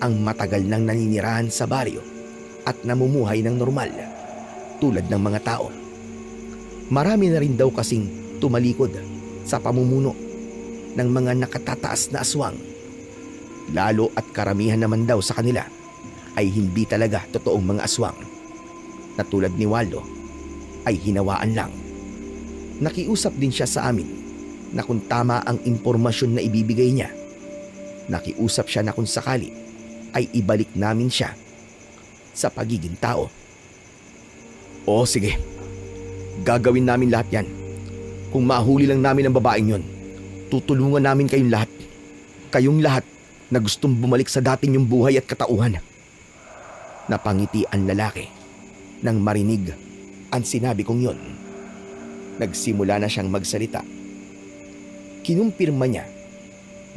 ang matagal nang naninirahan sa baryo at namumuhay ng normal tulad ng mga tao. Marami na rin daw kasing tumalikod sa pamumuno ng mga nakatataas na aswang. Lalo at karamihan naman daw sa kanila ay hindi talaga totoong mga aswang na tulad ni Waldo ay hinawaan lang. Nakiusap din siya sa amin na kung tama ang impormasyon na ibibigay niya, nakiusap siya na kung sakali ay ibalik namin siya sa pagiging tao. Oo, sige. Gagawin namin lahat yan. Kung mahuli lang namin ang babaeng yon, tutulungan namin kayong lahat. Kayong lahat na gustong bumalik sa dati niyong buhay at katauhan. Napangiti ang lalaki nang marinig ang sinabi kong yon. Nagsimula na siyang magsalita. Kinumpirma niya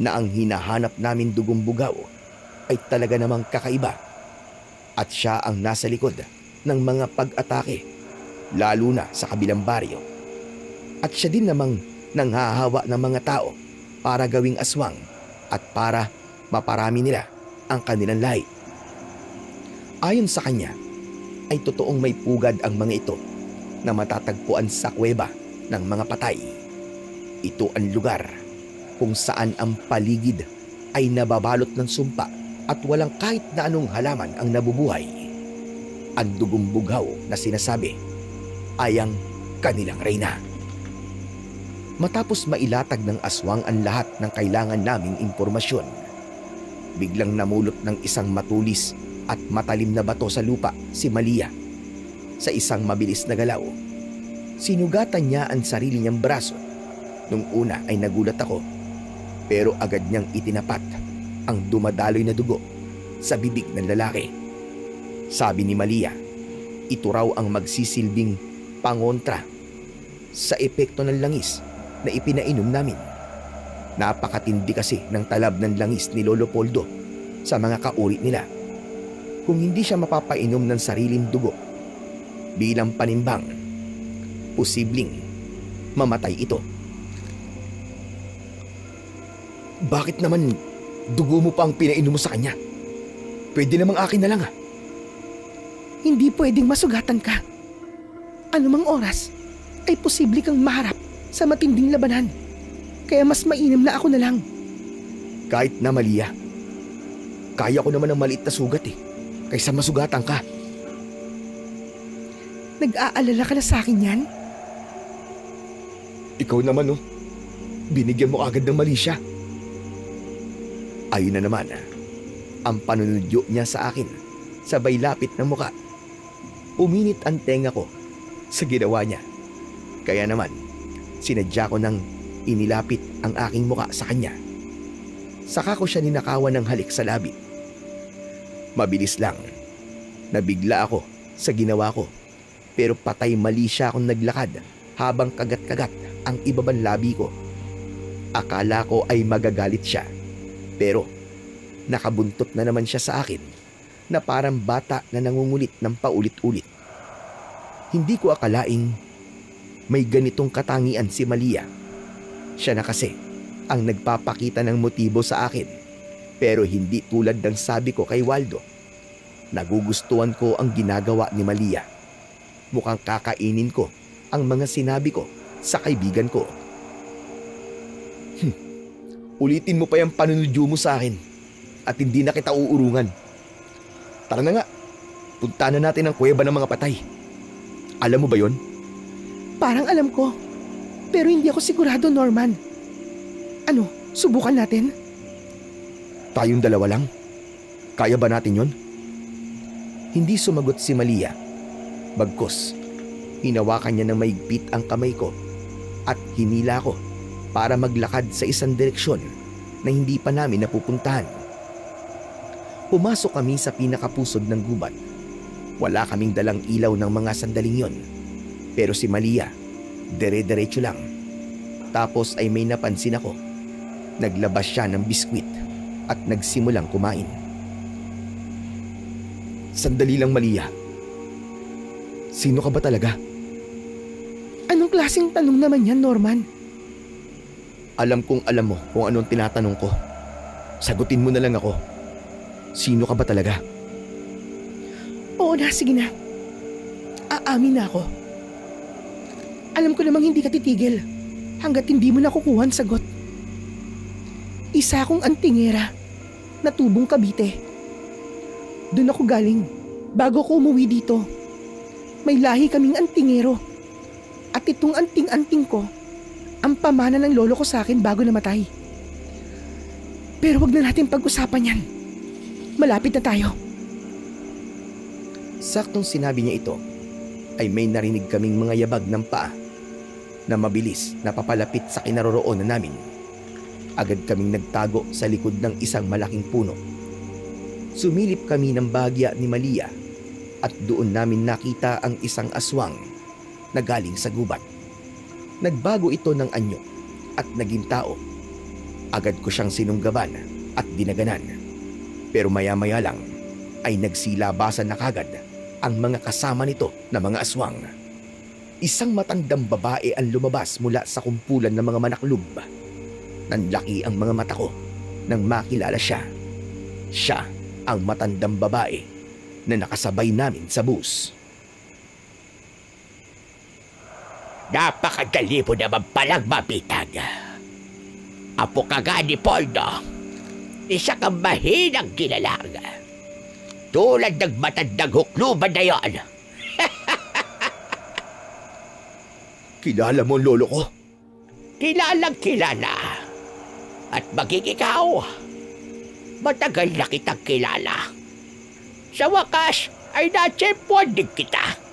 na ang hinahanap namin dugong bugaw ay talaga namang kakaiba at siya ang nasa likod ng mga pag-atake, lalo na sa kabilang baryo. At siya din namang nanghahawa ng mga tao para gawing aswang at para maparami nila ang kanilang lahi. Ayon sa kanya, ay totoong may pugad ang mga ito na matatagpuan sa kuweba ng mga patay. Ito ang lugar kung saan ang paligid ay nababalot ng sumpa at walang kahit na anong halaman ang nabubuhay. Ang dugong bughaw na sinasabi ay ang kanilang reyna. Matapos mailatag ng aswang ang lahat ng kailangan naming impormasyon, biglang namulot ng isang matulis at matalim na bato sa lupa si Malia. Sa isang mabilis na galaw, sinugatan niya ang sarili niyang braso. Nung una ay nagulat ako, pero agad niyang itinapat ang dumadaloy na dugo sa bibig ng lalaki. Sabi ni Malia, ito raw ang magsisilbing pangontra sa epekto ng langis na ipinainom namin. Napakatindi kasi ng talab ng langis ni Lolo Poldo sa mga kauri nila. Kung hindi siya mapapainom ng sariling dugo bilang panimbang, posibleng mamatay ito. Bakit naman dugo mo pa ang pinainom mo sa kanya? Pwede namang akin na lang ah. Hindi pwedeng masugatan ka. Anumang oras ay posible kang maharap sa matinding labanan. Kaya mas mainam na ako na lang. Kahit na Malia, kaya ko naman ng maliit na sugat kaysa masugatan ka. Nag-aalala ka na sa akin yan? Ikaw naman binigyan mo agad ng mali siya. Ayun na naman ang panunudyo niya sa akin, sabay lapit ng muka. Uminit ang tenga ko sa ginawa niya. Kaya naman, sinadya ko nang inilapit ang aking muka sa kanya. Saka ko siya ninakawan ng halik sa labi. Mabilis lang. Nabigla ako sa ginawa ko, pero patay mali siya akong naglakad habang kagat-kagat ang ibabang labi ko. Akala ko ay magagalit siya, pero nakabuntot na naman siya sa akin na parang bata na nangungulit ng paulit-ulit. Hindi ko akalaing may ganitong katangian si Malia. Siya na kasi ang nagpapakita ng motibo sa akin, pero hindi tulad ng sabi ko kay Waldo. Nagugustuhan ko ang ginagawa ni Malia. Mukhang kakainin ko ang mga sinabi ko sa kaibigan ko. Ulitin mo pa yung panunudyo mo sa akin at hindi na kita uurungan. Tara na nga, punta na natin ang kuweba ng mga patay. Alam mo ba yon? Parang alam ko. Pero hindi ako sigurado, Norman. Ano, subukan natin? Tayong dalawa lang? Kaya ba natin yon? Hindi sumagot si Malia. Bagkus, hinawakan niya ng maigpit ang kamay ko at hinila ko para maglakad sa isang direksyon na hindi pa namin napupuntahan. Pumasok kami sa pinakapusod ng gubat. Wala kaming dalang ilaw ng mga sandaling yon. Pero si Malia, dire-diretso lang. Tapos ay may napansin ako. Naglabas siya ng biskwit at nagsimulang kumain. Sandali lang, Malia. Sino ka ba talaga? Anong klaseng tanong naman yan, Norman? Alam kong alam mo kung anong tinatanong ko. Sagutin mo na lang ako. Sino ka ba talaga? Oo na, sige na. Aamin na ako. Alam ko namang hindi ka titigil hanggat hindi mo nakukuha ang sagot. Isa akong antingera na tubong Cavite. Doon ako galing bago ko umuwi dito. May lahi kaming antingero. At itong anting-anting ko, ang pamana ng lolo ko sa akin bago namatay. Pero wag na natin pag-usapan yan. Malapit na tayo. Saktong sinabi niya ito, ay may narinig kaming mga yabag ng paa na mabilis na papalapit sa kinaroroonan namin. Agad kaming nagtago sa likod ng isang malaking puno. Sumilip kami ng bahagya ni Malia at doon namin nakita ang isang aswang na galing sa gubat. Nagbago ito ng anyo at naging tao. Agad ko siyang sinunggaban at dinaganan. Pero maya-maya lang ay nagsilabasan na kagad ang mga kasama nito na mga aswang. Isang matandang babae ang lumabas mula sa kumpulan ng mga manaklub. Nanlaki ang mga mata ko nang makilala siya. Siya ang matandang babae na nakasabay namin sa bus. Napakadali mo naman palang mabitag. Apo ka nga ni Poldo. Isa kang mahinang kilalang. Tulad ng matandang hukluban na yon. Kilala mo ang lolo ko? Kilalang kilala. At maging ikaw, matagal na kitang kilala. Sa wakas ay natsempuan din kita.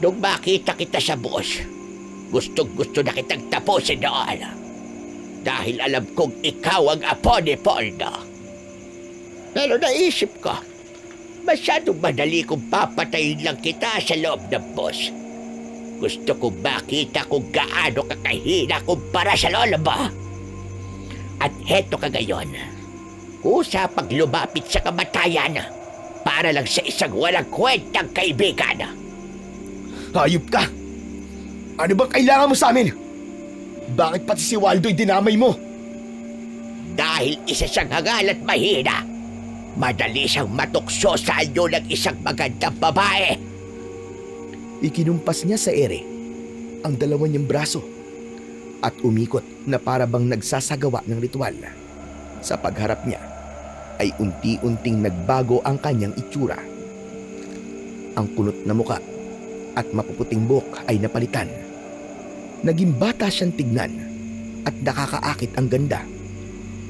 Nung makita kita sa bus, gustong-gusto na kitang tapusin noon. Dahil alam kong ikaw ang apo ni Poldo. Pero naisip ko, masyadong madali kung papatayin lang kita sa loob ng bus. Gusto kong makita kung gaano kakahina kumpara sa lolo mo. At heto ka ngayon, kusa pag lumapit sa kamatayan para lang sa isang walang kwentang kaibigan. Hayop ka! Ano bang kailangan mo sa amin? Bakit pati si Waldo'y dinamay mo? Dahil isa siyang hangal at mahina, madali siyang matukso sa anyo ng isang magandang babae. Ikinumpas niya sa ere ang dalawa niyang braso at umikot na para bang nagsasagawa ng ritual. Sa pagharap niya ay unti-unting nagbago ang kanyang itsura. Ang kunot na muka at mapuputing buhok ay napalitan. Naging bata siyang tignan at nakakaakit ang ganda.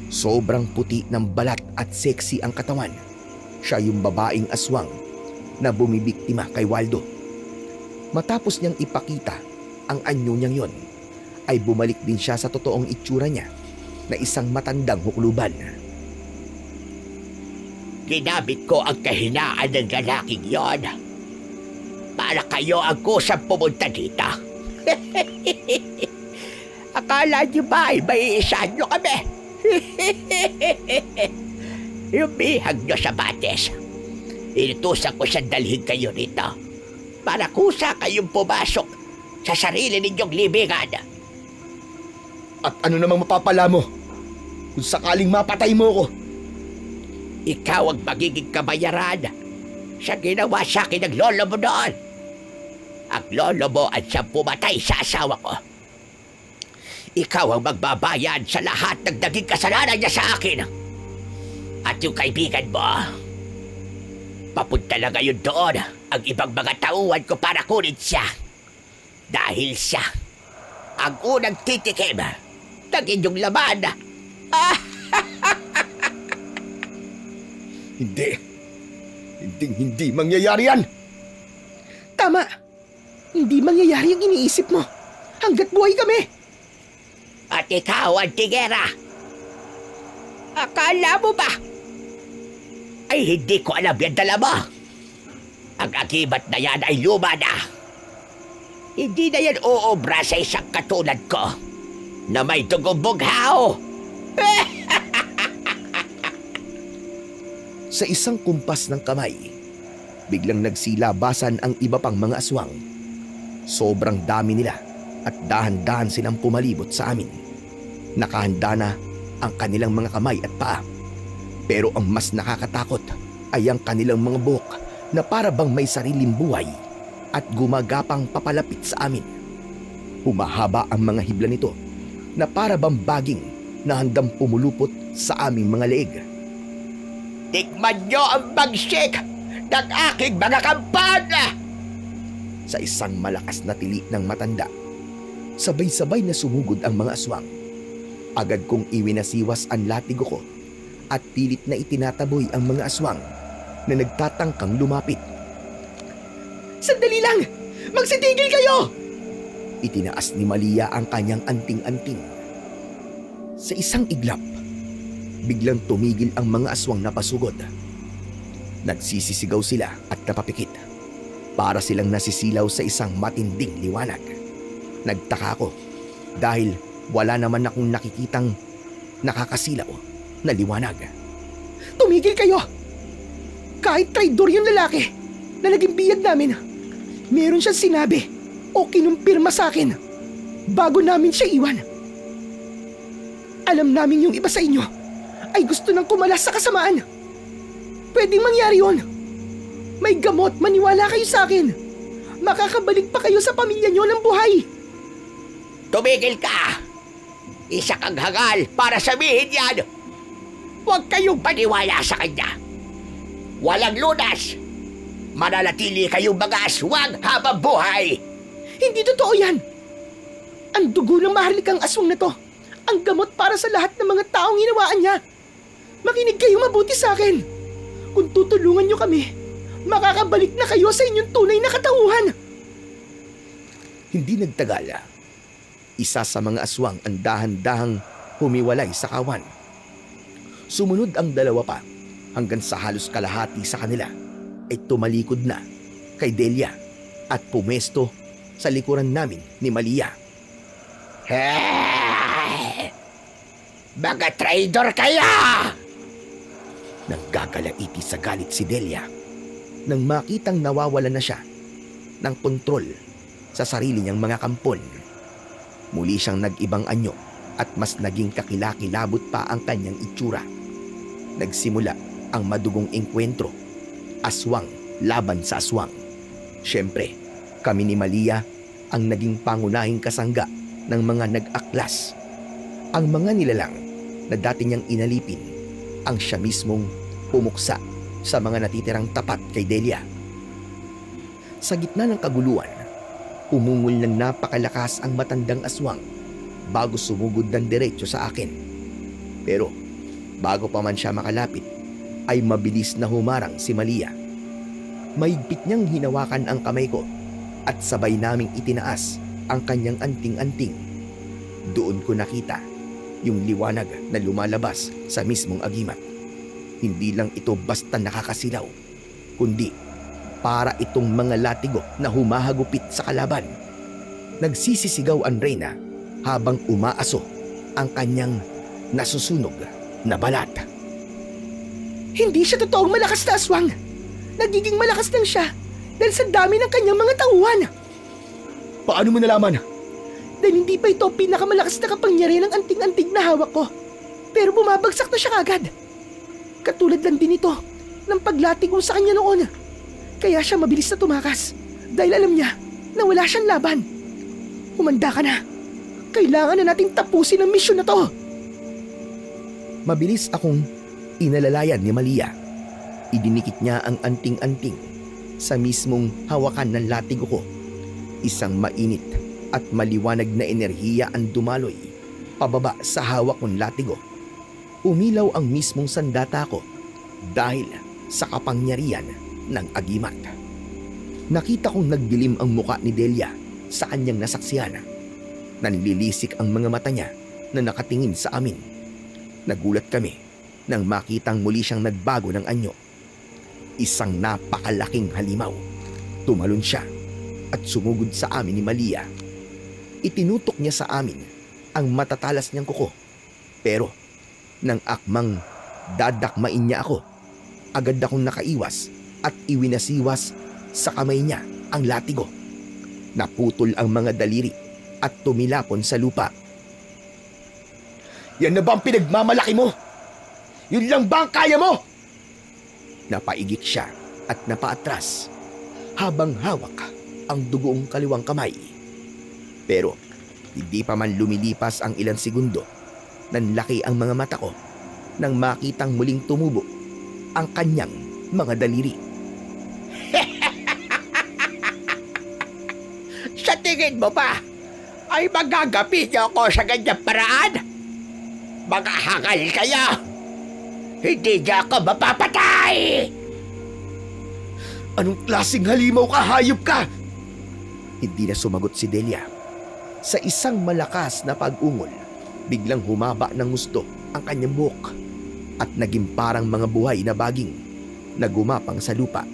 Sobrang puti ng balat at sexy ang katawan. Siya yung babaeng aswang na bumibiktima kay Waldo. Matapos niyang ipakita ang anyo niyang yon, ay bumalik din siya sa totoong itsura niya na isang matandang hukluban. Ginamit ko ang kahinaan ng lalaking yon para kayo ang kusang pumunta dito. Akala niyo ba ay maiisahan niyo kami? Yung bihag niyo sa bates, inutusan ko siyang dalhin kayo rito para kusa kayong pumasok sa sarili ninyong libingan. At ano namang mapapala mo kung sakaling mapatay mo ko? Ikaw ang magiging kabayaran sa ginawa sa akin ng lolo mo noon. Ang lolo mo ang siyang pumatay sa asawa ko. Ikaw ang magbabayad sa lahat ng naging kasalanan niya sa akin. At yung kaibigan mo, papunta na ngayon doon ang ibang mga tauhan ko para kunin siya. Dahil siya ang unang titikim ng inyong laman. Hindi mangyayari yan. Tama. Hindi mangyayari ang iniisip mo. Hanggat buhay kami. At ikaw, Antigera, akala mo ba ay hindi ko alam yan dala mo? Ang akibat na yan ay luma na. Hindi na yan uobra sa isang katulad ko na may dugong bughaw. Sa isang kumpas ng kamay, biglang nagsilabasan ang iba pang mga aswang. Sobrang dami nila at dahan-dahan silang pumalibot sa amin. Nakahanda na ang kanilang mga kamay at paa. Pero ang mas nakakatakot ay ang kanilang mga buhok na para bang may sariling buhay at gumagapang papalapit sa amin. Humahaba ang mga hibla nito na para bang baging na handang pumulupot sa aming mga leeg. Tikman nyo ang bagsik ng aking mga kampana! Sa isang malakas na tili ng matanda, sabay-sabay na sumugod ang mga aswang. Agad kong iwinasiwas ang latigo ko at pilit na itinataboy ang mga aswang na nagtatangkang lumapit. Sandali lang! Magsitigil kayo! Itinaas ni Malia ang kanyang anting-anting. Sa isang iglap, biglang tumigil ang mga aswang na pasugod. Nagsisisigaw sila at napapikit. Para silang nasisilaw sa isang matinding liwanag. Nagtaka ako dahil wala naman akong nakikitang nakakasilaw na liwanag. Tumigil kayo! Kahit traidor yung lalaki na naging biyag namin, meron siyang sinabi o kinumpirma sa akin bago namin siya iwan. Alam namin yung iba sa inyo ay gusto nang kumalas sa kasamaan. Pwedeng mangyari yun. May gamot, maniwala kayo sa akin. Makakabalik pa kayo sa pamilya nyo ng buhay. Tumigil ka! Isa kang hangal para sabihin yan! Huwag kayong paniwala sa kanya. Walang lunas. Mananatili kayong mga aswang habang buhay. Hindi totoo yan. Ang dugo ng maharlikang aswang na to, ang gamot para sa lahat ng mga taong hinawaan niya. Makinig kayo mabuti sa akin. Kung tutulungan niyo kami, makakabalik na kayo sa inyong tunay na katauhan. Hindi nagtagal. Isa sa mga aswang ang dahan-dahang humiwalay sa kawan. Sumunod ang dalawa pa hanggang sa halos kalahati sa kanila ay tumalikod na kay Delia at pumesto sa likuran namin ni Malia. Hey! Mga traidor kaya! Naggagalaiti sa galit si Delia nang makitang nawawala na siya ng kontrol sa sarili niyang mga kampon. Muli siyang nag-ibang anyo at mas naging kakilakilabot pa ang kanyang itsura. Nagsimula ang madugong engkwentro, aswang laban sa aswang. Siyempre, kami ni Malia ang naging pangunahing kasangga ng mga nag-aklas. Ang mga nilalang na dati niyang inalipin ang siya mismong pumuksa sa mga natitirang tapat kay Delia. Sa gitna ng kaguluhan, umungol ng napakalakas ang matandang aswang bago sumugod ng diretso sa akin. Pero bago pa man siya makalapit, ay mabilis na humarang si Malia. Mahigpit niyang hinawakan ang kamay ko at sabay naming itinaas ang kanyang anting-anting. Doon ko nakita yung liwanag na lumalabas sa mismong agimat. Hindi lang ito basta nakakasilaw, kundi para itong mga latigo na humahagupit sa kalaban. Nagsisisigaw ang Reyna habang umaaso ang kanyang nasusunog na balat. Hindi siya totoong malakas na aswang. Nagiging malakas lang siya dahil sa dami ng kanyang mga tauhan. Paano mo nalaman? Dahil hindi pa ito pinakamalakas na kapangyarihan ng anting-anting na hawak ko. Pero bumabagsak na siya agad. Katulad lang din ito ng paglatig ko sa kanya noon. Kaya siya mabilis na tumakas dahil alam niya na wala siyang laban. Humanda ka na. Kailangan na nating tapusin ang misyon na to. Mabilis akong inalalayan ni Malia. Idinikit niya ang anting-anting sa mismong hawakan ng latigo ko. Isang mainit at maliwanag na enerhiya ang dumaloy pababa sa hawak kong latigo. Umilaw ang mismong sandata ko dahil sa kapangyarihan ng agimat. Nakita kong nagdilim ang muka ni Delia sa kanyang nasaksihan. Nanlilisik ang mga mata niya na nakatingin sa amin. Nagulat kami nang makitang muli siyang nagbago ng anyo. Isang napakalaking halimaw. Tumalon siya at sumugod sa amin ni Malia. Itinutok niya sa amin ang matatalas niyang kuko. Pero nang akmang dadakmain niya ako, agad akong nakaiwas at iwinasiwas sa kamay niya ang latigo. Naputol ang mga daliri at tumilapon sa lupa. Yan na ba ang pinagmamalaki mo? Yun lang ba ang kaya mo? Napaigik siya at napaatras habang hawak ang dugoong kaliwang kamay. Pero hindi pa man lumilipas ang ilang segundo, nanlaki ang mga mata ko nang makitang muling tumubo ang kanyang mga daliri. Sa tingin mo ba ay magagapi niyo ako sa ganyang paraan? Mga hangal kayo! Hindi niyo ako mapapatay! Anong klaseng halimaw ka, hayop ka? Hindi na sumagot si Delia. Sa isang malakas na pag-ungol, biglang humaba ng gusto ang kanyang buhok at naging parang mga buhay na baging na gumapang sa lupa.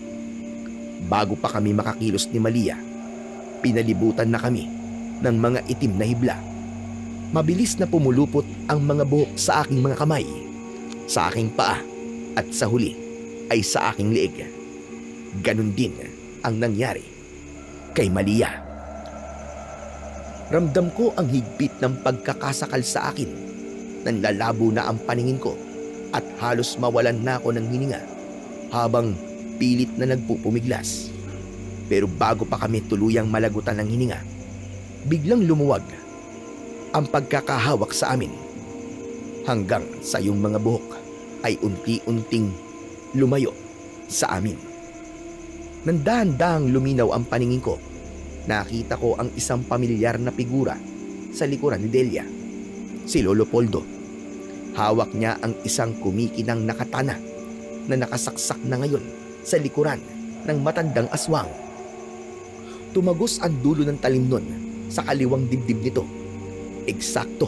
Bago pa kami makakilos ni Malia, pinalibutan na kami ng mga itim na hibla. Mabilis na pumulupot ang mga buhok sa aking mga kamay, sa aking paa at sa huli ay sa aking leeg. Ganon din ang nangyari kay Malia. Ramdam ko ang higpit ng pagkakasakal sa akin. Nanlalabo na ang paningin ko at halos mawalan na ako ng hininga habang pilit na nagpupumiglas. Pero bago pa kami tuluyang malagutan ng hininga, biglang lumuwag ang pagkakahawak sa amin hanggang sa iyong mga buhok ay unti-unting lumayo sa amin. Nandahan-dahang luminaw ang paningin ko. Nakita ko ang isang pamilyar na figura sa likuran ni Delia. Si Lolo Poldo. Hawak niya ang isang kumikinang nakatana na nakasaksak na ngayon sa likuran ng matandang aswang. Tumagos ang dulo ng talim nun sa kaliwang dibdib nito. Eksakto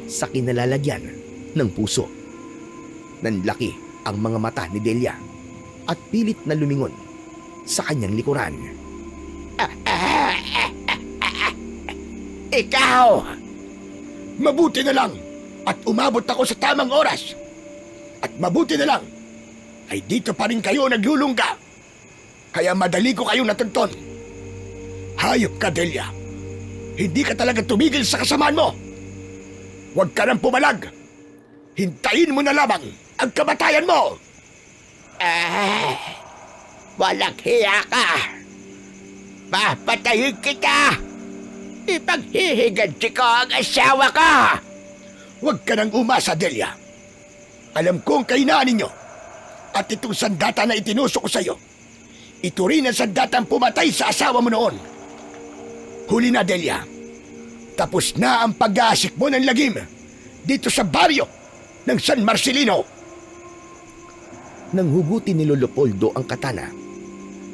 sa kinalalagyan ng puso. Nanlaki ang mga mata ni Delia at pilit na lumingon sa kanyang likuran. Ikaw! Mabuti na lang at umabot ako sa tamang oras. At mabuti na lang ay dito pa rin kayo naglulungga. Kaya madali ko kayong natunton. Hayop ka, Delia. Hindi ka talaga tumigil sa kasamaan mo. Huwag ka nang pumalag. Hintayin mo na lamang ang kamatayan mo. Walang hiya ka. Papatayin kita. Ipaghihiganti ko ang asawa ka. Huwag ka nang umasa, Delia. Alam ko ang kahinaan ninyo. At itong sandata na itinusok ko sa iyo, ito rin ang sandatang pumatay sa asawa mo noon. Huli na, Delia. Tapos na ang pag-aasik mo ng lagim dito sa baryo ng San Marcelino. Nang hugutin ni Lolo Poldo ang katana,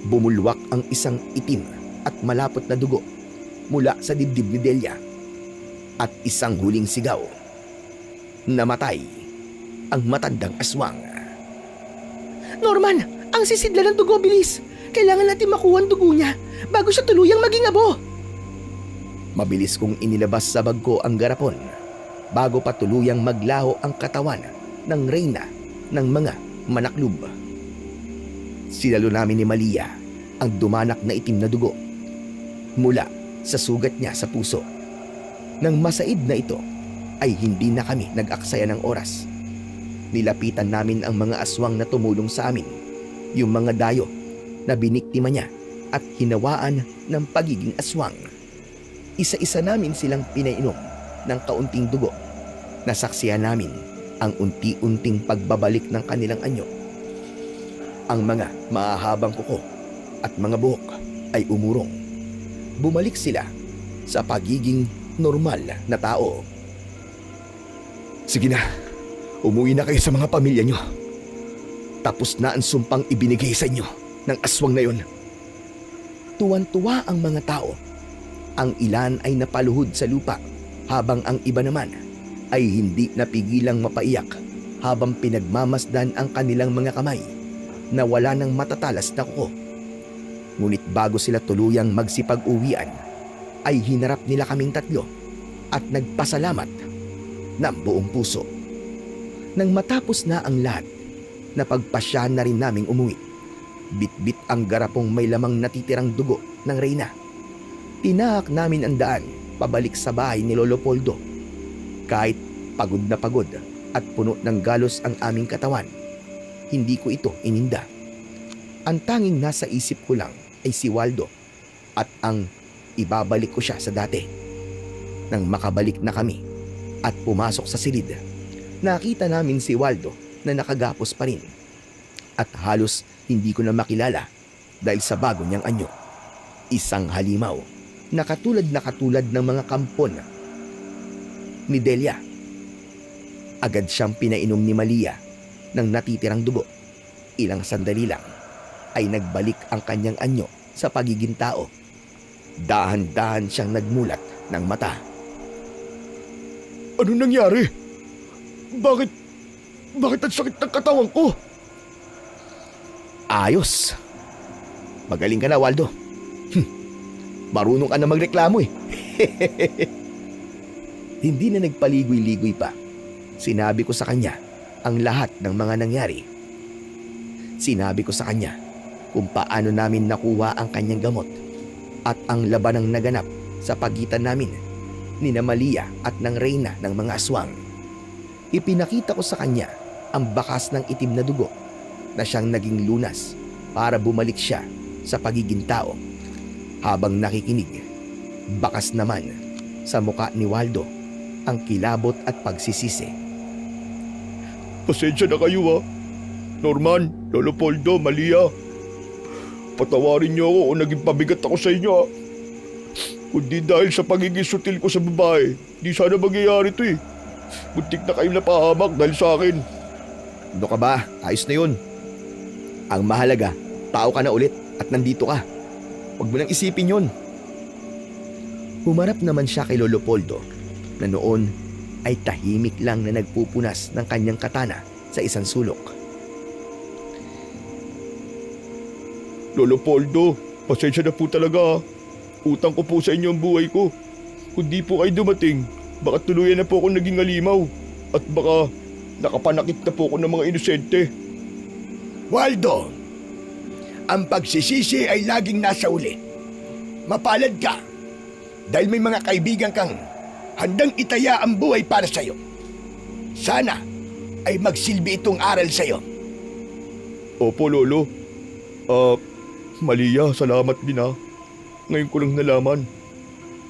bumulwak ang isang itim at malapot na dugo mula sa dibdib ni Delia at isang huling sigaw. Namatay ang matandang aswang. Norman, ang sisidla ng dugo, bilis. Kailangan natin makuha ang dugo niya bago siya tuluyang maging abo. Mabilis kong inilabas sa bag ko ang garapon bago pa tuluyang maglaho ang katawan ng reyna ng mga manaklob. Sinalo namin ni Malia ang dumanak na itim na dugo mula sa sugat niya sa puso. Nang masaid na ito ay hindi na kami nag-aksaya ng oras. Nilapitan namin ang mga aswang na tumulong sa amin, yung mga dayo na biniktima niya at hinawaan ng pagiging aswang. Isa-isa namin silang pinainom ng kaunting dugo. Nasaksihan namin ang unti-unting pagbabalik ng kanilang anyo. Ang mga mahahabang kuko at mga buhok ay umurong. Bumalik sila sa pagiging normal na tao. Sige na, umuwi na kayo sa mga pamilya nyo. Tapos na ang sumpang ibinigay sa inyo ng aswang na yon. Tuwan-tuwa ang mga tao. Ang ilan ay napaluhod sa lupa habang ang iba naman ay hindi napigilang mapaiyak habang pinagmamasdan ang kanilang mga kamay na wala ng matatalas na kuko. Ngunit bago sila tuluyang magsipag-uwian, ay hinarap nila kaming tatlo at nagpasalamat ng buong puso. Nang matapos na ang lahat, napagpasyahan na rin naming umuwi. Bit-bit ang garapong may lamang natitirang dugo ng reyna. Tinahak namin ang daan pabalik sa bahay ni Lolo Poldo. Kahit pagod na pagod at puno ng galos ang aming katawan, hindi ko ito ininda. Ang tanging nasa isip ko lang ay si Waldo at ang ibabalik ko siya sa dati. Nang makabalik na kami at pumasok sa silid, nakita namin si Waldo na nakagapos pa rin at halos hindi ko na makilala dahil sa bago niyang anyo. Isang halimaw na katulad ng mga kampon ni Delia. Agad siyang pinainom ni Malia ng natitirang dugo. Ilang sandali lang ay nagbalik ang kanyang anyo sa pagiging tao. Dahan-dahan siyang nagmulat ng mata. Ano nangyari? Bakit ang sakit ng katawan ko? Ayos. Magaling ka na, Waldo. Marunong ka na magreklamo eh. Hindi na nagpaligoy-ligoy pa. Sinabi ko sa kanya ang lahat ng mga nangyari. Sinabi ko sa kanya kung paano namin nakuha ang kanyang gamot at ang labanang naganap sa pagitan namin ni Malia at ng reyna ng mga aswang. Ipinakita ko sa kanya ang bakas ng itim na dugo na siyang naging lunas para bumalik siya sa pagiging tao. Habang nakikinig, bakas naman sa muka ni Waldo ang kilabot at pagsisisi. Pasensya na kayo ha. Norman, Lolo Poldo, Malia. Patawarin niyo ako kung naging pabigat ako sa inyo ha. Kundi dahil sa pagiging sutil ko sa babae, di sana magyayari ito eh. Buntik na kayong napahamak dahil sa akin. Ano ka ba? Ayos na yun. Ang mahalaga, tao ka na ulit at nandito ka. Huwag mo nang isipin yun. Humarap naman siya kay Lolo Poldo na noon ay tahimik lang na nagpupunas ng kanyang katana sa isang sulok. Lolo Poldo, pasensya na po talaga ha. Utang ko po sa inyo ang buhay ko. Kung di po kayo dumating, baka tuluyan na po ako naging alimaw. At baka nakapanakit na po ako ng mga inosente. Waldo, ang pagsisisi ay laging nasa uli. Mapalad ka dahil may mga kaibigan kang handang itaya ang buhay para sa'yo. Sana ay magsilbi itong aral sa'yo. Opo, Lolo. Malia, salamat din ha. Ngayon ko lang nalaman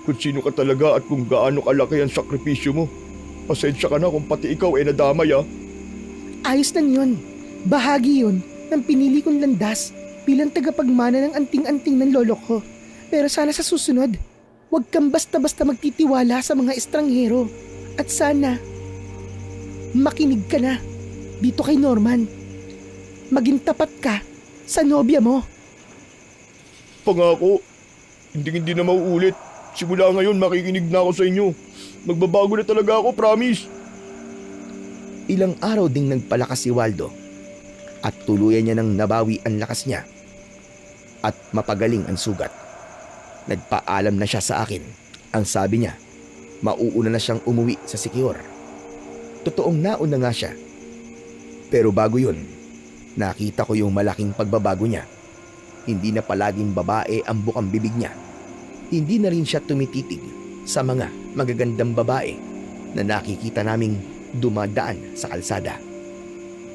kung sino ka talaga at kung gaano kalaki ang sakripisyo mo. Pasensya ka na kung pati ikaw ay nadamay ha. Ayos lang yun. Bahagi yun ng pinili kong landas bilang tagapagmana ng anting-anting ng lolo ko. Pero sana sa susunod, huwag kang basta-basta magtitiwala sa mga estranghero. At sana, makinig ka na dito kay Norman. Maging tapat ka sa nobya mo. Pangako, hindi na mauulit. Simula ngayon makikinig na ako sa inyo. Magbabago na talaga ako, promise. Ilang araw ding nagpalakas si Waldo at tuluyan niya nang nabawi ang lakas niya at mapagaling ang sugat. Nagpaalam na siya sa akin. Ang sabi niya, mauuna na siyang umuwi sa Siquijor. Totoong nauna nga siya. Pero bago yun, nakita ko yung malaking pagbabago niya. Hindi na palaging babae ang bukang bibig niya. Hindi na rin siya tumititig sa mga magagandang babae na nakikita naming dumadaan sa kalsada.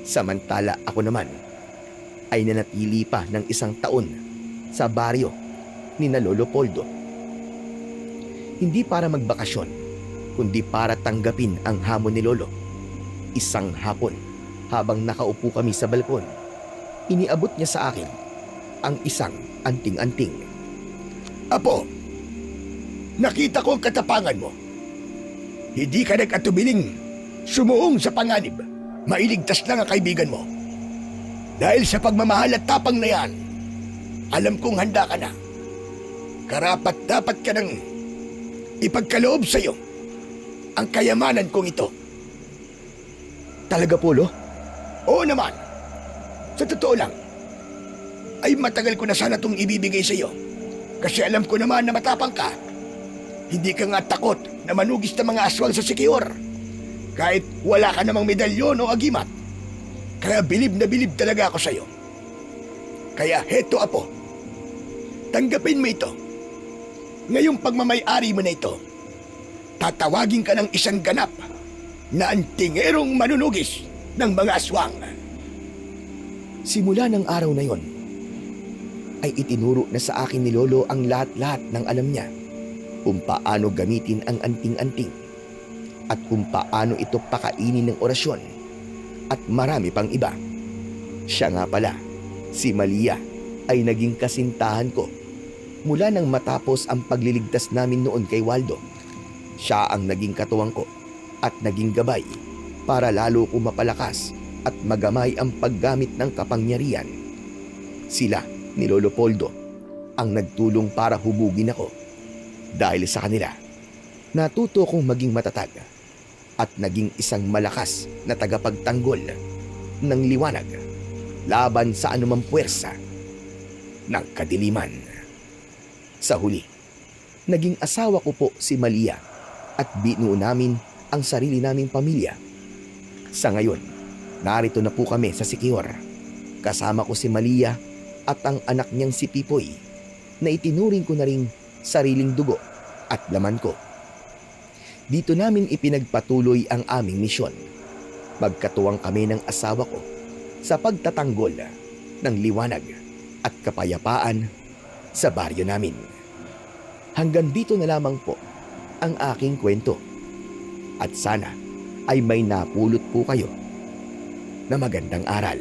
Samantala ako naman ay nanatili pa ng 1 taon sa baryo ni na Lolo Poldo. Hindi para magbakasyon, kundi para tanggapin ang hamon ni Lolo. Isang hapon, habang nakaupo kami sa balkon, iniabot niya sa akin ang isang anting-anting. Apo, nakita ko ang katapangan mo. Hindi ka nag-atubiling sumuong sa panganib. Mailigtas lang ang kaibigan mo. Dahil sa pagmamahal at tapang na yan, alam kong handa ka na. Karapat dapat ka nang ipagkaloob sa'yo ang kayamanan kong ito. Talaga po, Lo? Oo naman. Sa totoo lang, ay matagal ko na sana itong ibibigay sa iyo. Kasi alam ko naman na matapang ka. Hindi ka nga takot na manugis ng mga aswang sa Sikior. Kahit wala ka namang medalyon o agimat. Kaya bilib na bilib talaga ako sa iyo. Kaya heto, Apo. Tanggapin mo ito. Ngayong pagmamay-ari mo na ito, tatawagin ka ng isang ganap na antingerong manunugis ng mga aswang. Simula ng araw na yon, ay itinuro na sa akin ni Lolo ang lahat-lahat ng alam niya kung paano gamitin ang anting-anting at kung paano ito pakainin ng orasyon at marami pang iba. Siya nga pala, si Malia, ay naging kasintahan ko mula nang matapos ang pagliligtas namin noon kay Waldo. Siya ang naging katuwang ko at naging gabay para lalo ko mapalakas at magamay ang paggamit ng kapangyarihan. Sila ni Lolo Poldo ang nagtulong para hubugin ako. Dahil sa kanila, natuto kong maging matatag at naging isang malakas na tagapagtanggol ng liwanag laban sa anumang puwersa ng kadiliman. Sa huli, naging asawa ko po si Malia at binuo namin ang sarili naming pamilya. Sa ngayon, narito na po kami sa Sikior. Kasama ko si Malia at ang anak niyang si Pipoy na itinuring ko na ring sariling dugo at laman ko. Dito namin ipinagpatuloy ang aming misyon. Magkatuwang kami ng asawa ko sa pagtatanggol ng liwanag at kapayapaan sa baryo namin. Hanggang dito na lamang po ang aking kwento. At sana ay may napulot po kayo na magandang aral.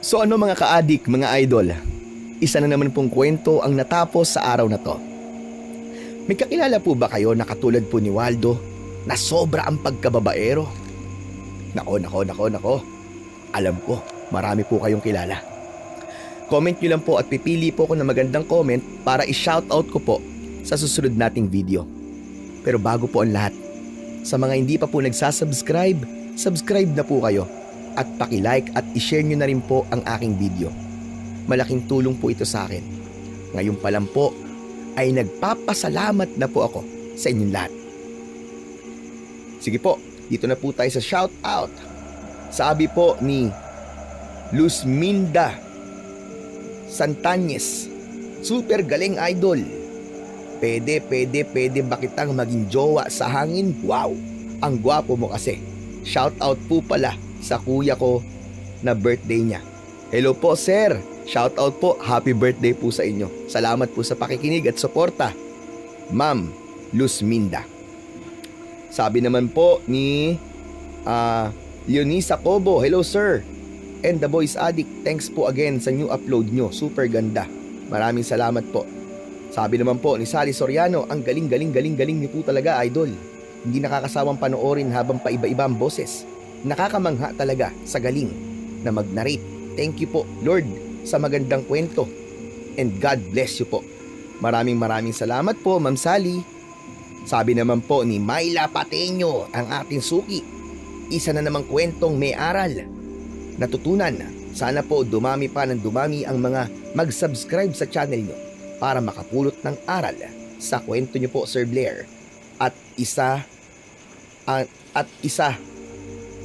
So ano mga kaadik, mga idol? Isa na naman pong kwento ang natapos sa araw na to. May kakilala po ba kayo na katulad po ni Waldo na sobra ang pagkababaero? Nako. Alam ko, marami po kayong kilala. Comment nyo lang po at pipili po ako ng magandang comment para i-shoutout ko po sa susunod nating video. Pero bago po ang lahat, sa mga hindi pa po nagsasubscribe, subscribe na po kayo at paki-like at i-share nyo na rin po ang aking video. Malaking tulong po ito sa akin. Ngayon pa lang po ay nagpapasalamat na po ako sa inyong lahat. Sige po, dito na po tayo sa shoutout. Sabi po ni Luzminda Santañez, super galing idol. Pwede ba kitang maging jowa sa hangin? Wow, ang gwapo mo kasi. Shoutout po pala sa kuya ko na birthday niya. Hello po sir, shoutout po, happy birthday po sa inyo. Salamat po sa pakikinig at suporta, Ma'am Luzminda. Sabi naman po ni Leonisa Cobo, hello sir, and the Boys Addict, thanks po again sa new upload nyo, super ganda. Maraming salamat po. Sabi naman po ni Sally Soriano, ang galing niyo po talaga idol. Hindi nakakasawang panoorin habang paiba-iba ang boses. Nakakamangha talaga sa galing na mag-narrate. Thank you po Lord sa magandang kwento and God bless you po. Maraming salamat po Ma'am Sally. Sabi naman po ni Myla Pateño, ang ating suki, isa na namang kwentong may aral. Natutunan, sana po dumami pa ng dumami ang mga mag-subscribe sa channel nyo para makapulot ng aral sa kwento nyo po Sir Blair. At isa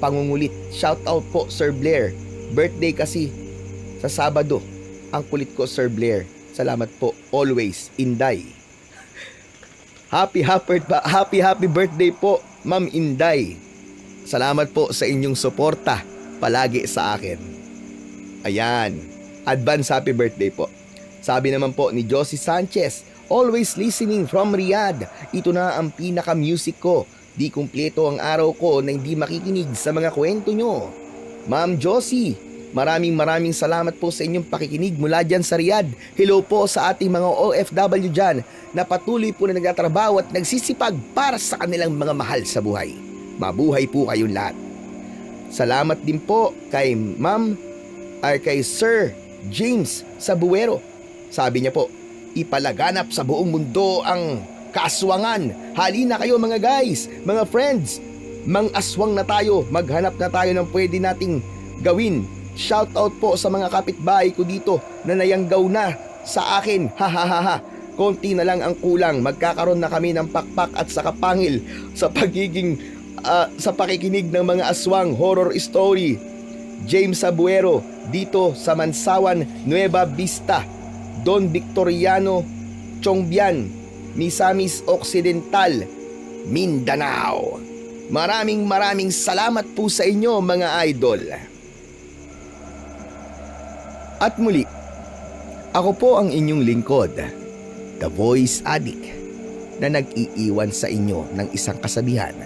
pangungulit, shout out po Sir Blair, birthday kasi sa Sabado. Ang kulit ko Sir Blair, salamat po, always Inday. Happy birthday po Ma'am Inday. Salamat po sa inyong suporta palagi sa akin. Ayan, advance happy birthday po. Sabi naman po ni Josie Sanchez, always listening from Riyadh. Ito na ang pinaka-music ko. Di kumpleto ang araw ko na hindi makikinig sa mga kwento nyo. Ma'am Josie, Maraming salamat po sa inyong pakikinig mula dyan sa Riyadh. Hello po sa ating mga OFW dyan na patuloy po na nagtatrabaho at nagsisipag para sa kanilang mga mahal sa buhay. Mabuhay po kayong lahat. Salamat din po kay Ma'am ay kay Sir James Sabuero. Sabi niya po, ipalaganap sa buong mundo ang kaaswangan. Halina kayo mga guys, mga friends. Mang-aswang na tayo, maghanap na tayo ng pwede nating gawin. Shout out po sa mga kapitbahay ko dito na nayanggaw na sa akin. Ha. Konti na lang ang kulang. Magkakaroon na kami ng pakpak at sakapangil sa sa pakikinig ng mga aswang horror story. James Sabuero dito sa Mansawan, Nueva Vista, Don Victoriano, Chongbian, Misamis Occidental, Mindanao. Maraming salamat po sa inyo mga idol. At muli, ako po ang inyong lingkod, The Voice Addict, na nag-iiwan sa inyo ng isang kasabihan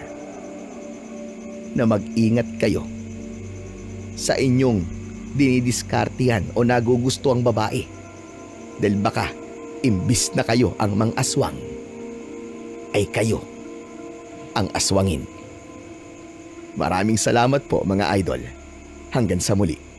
na mag-ingat kayo sa inyong dinidiskartihan o nagugusto ang babae dahil baka imbis na kayo ang mang-aswang ay kayo ang aswangin. Maraming salamat po mga idol. Hanggang sa muli.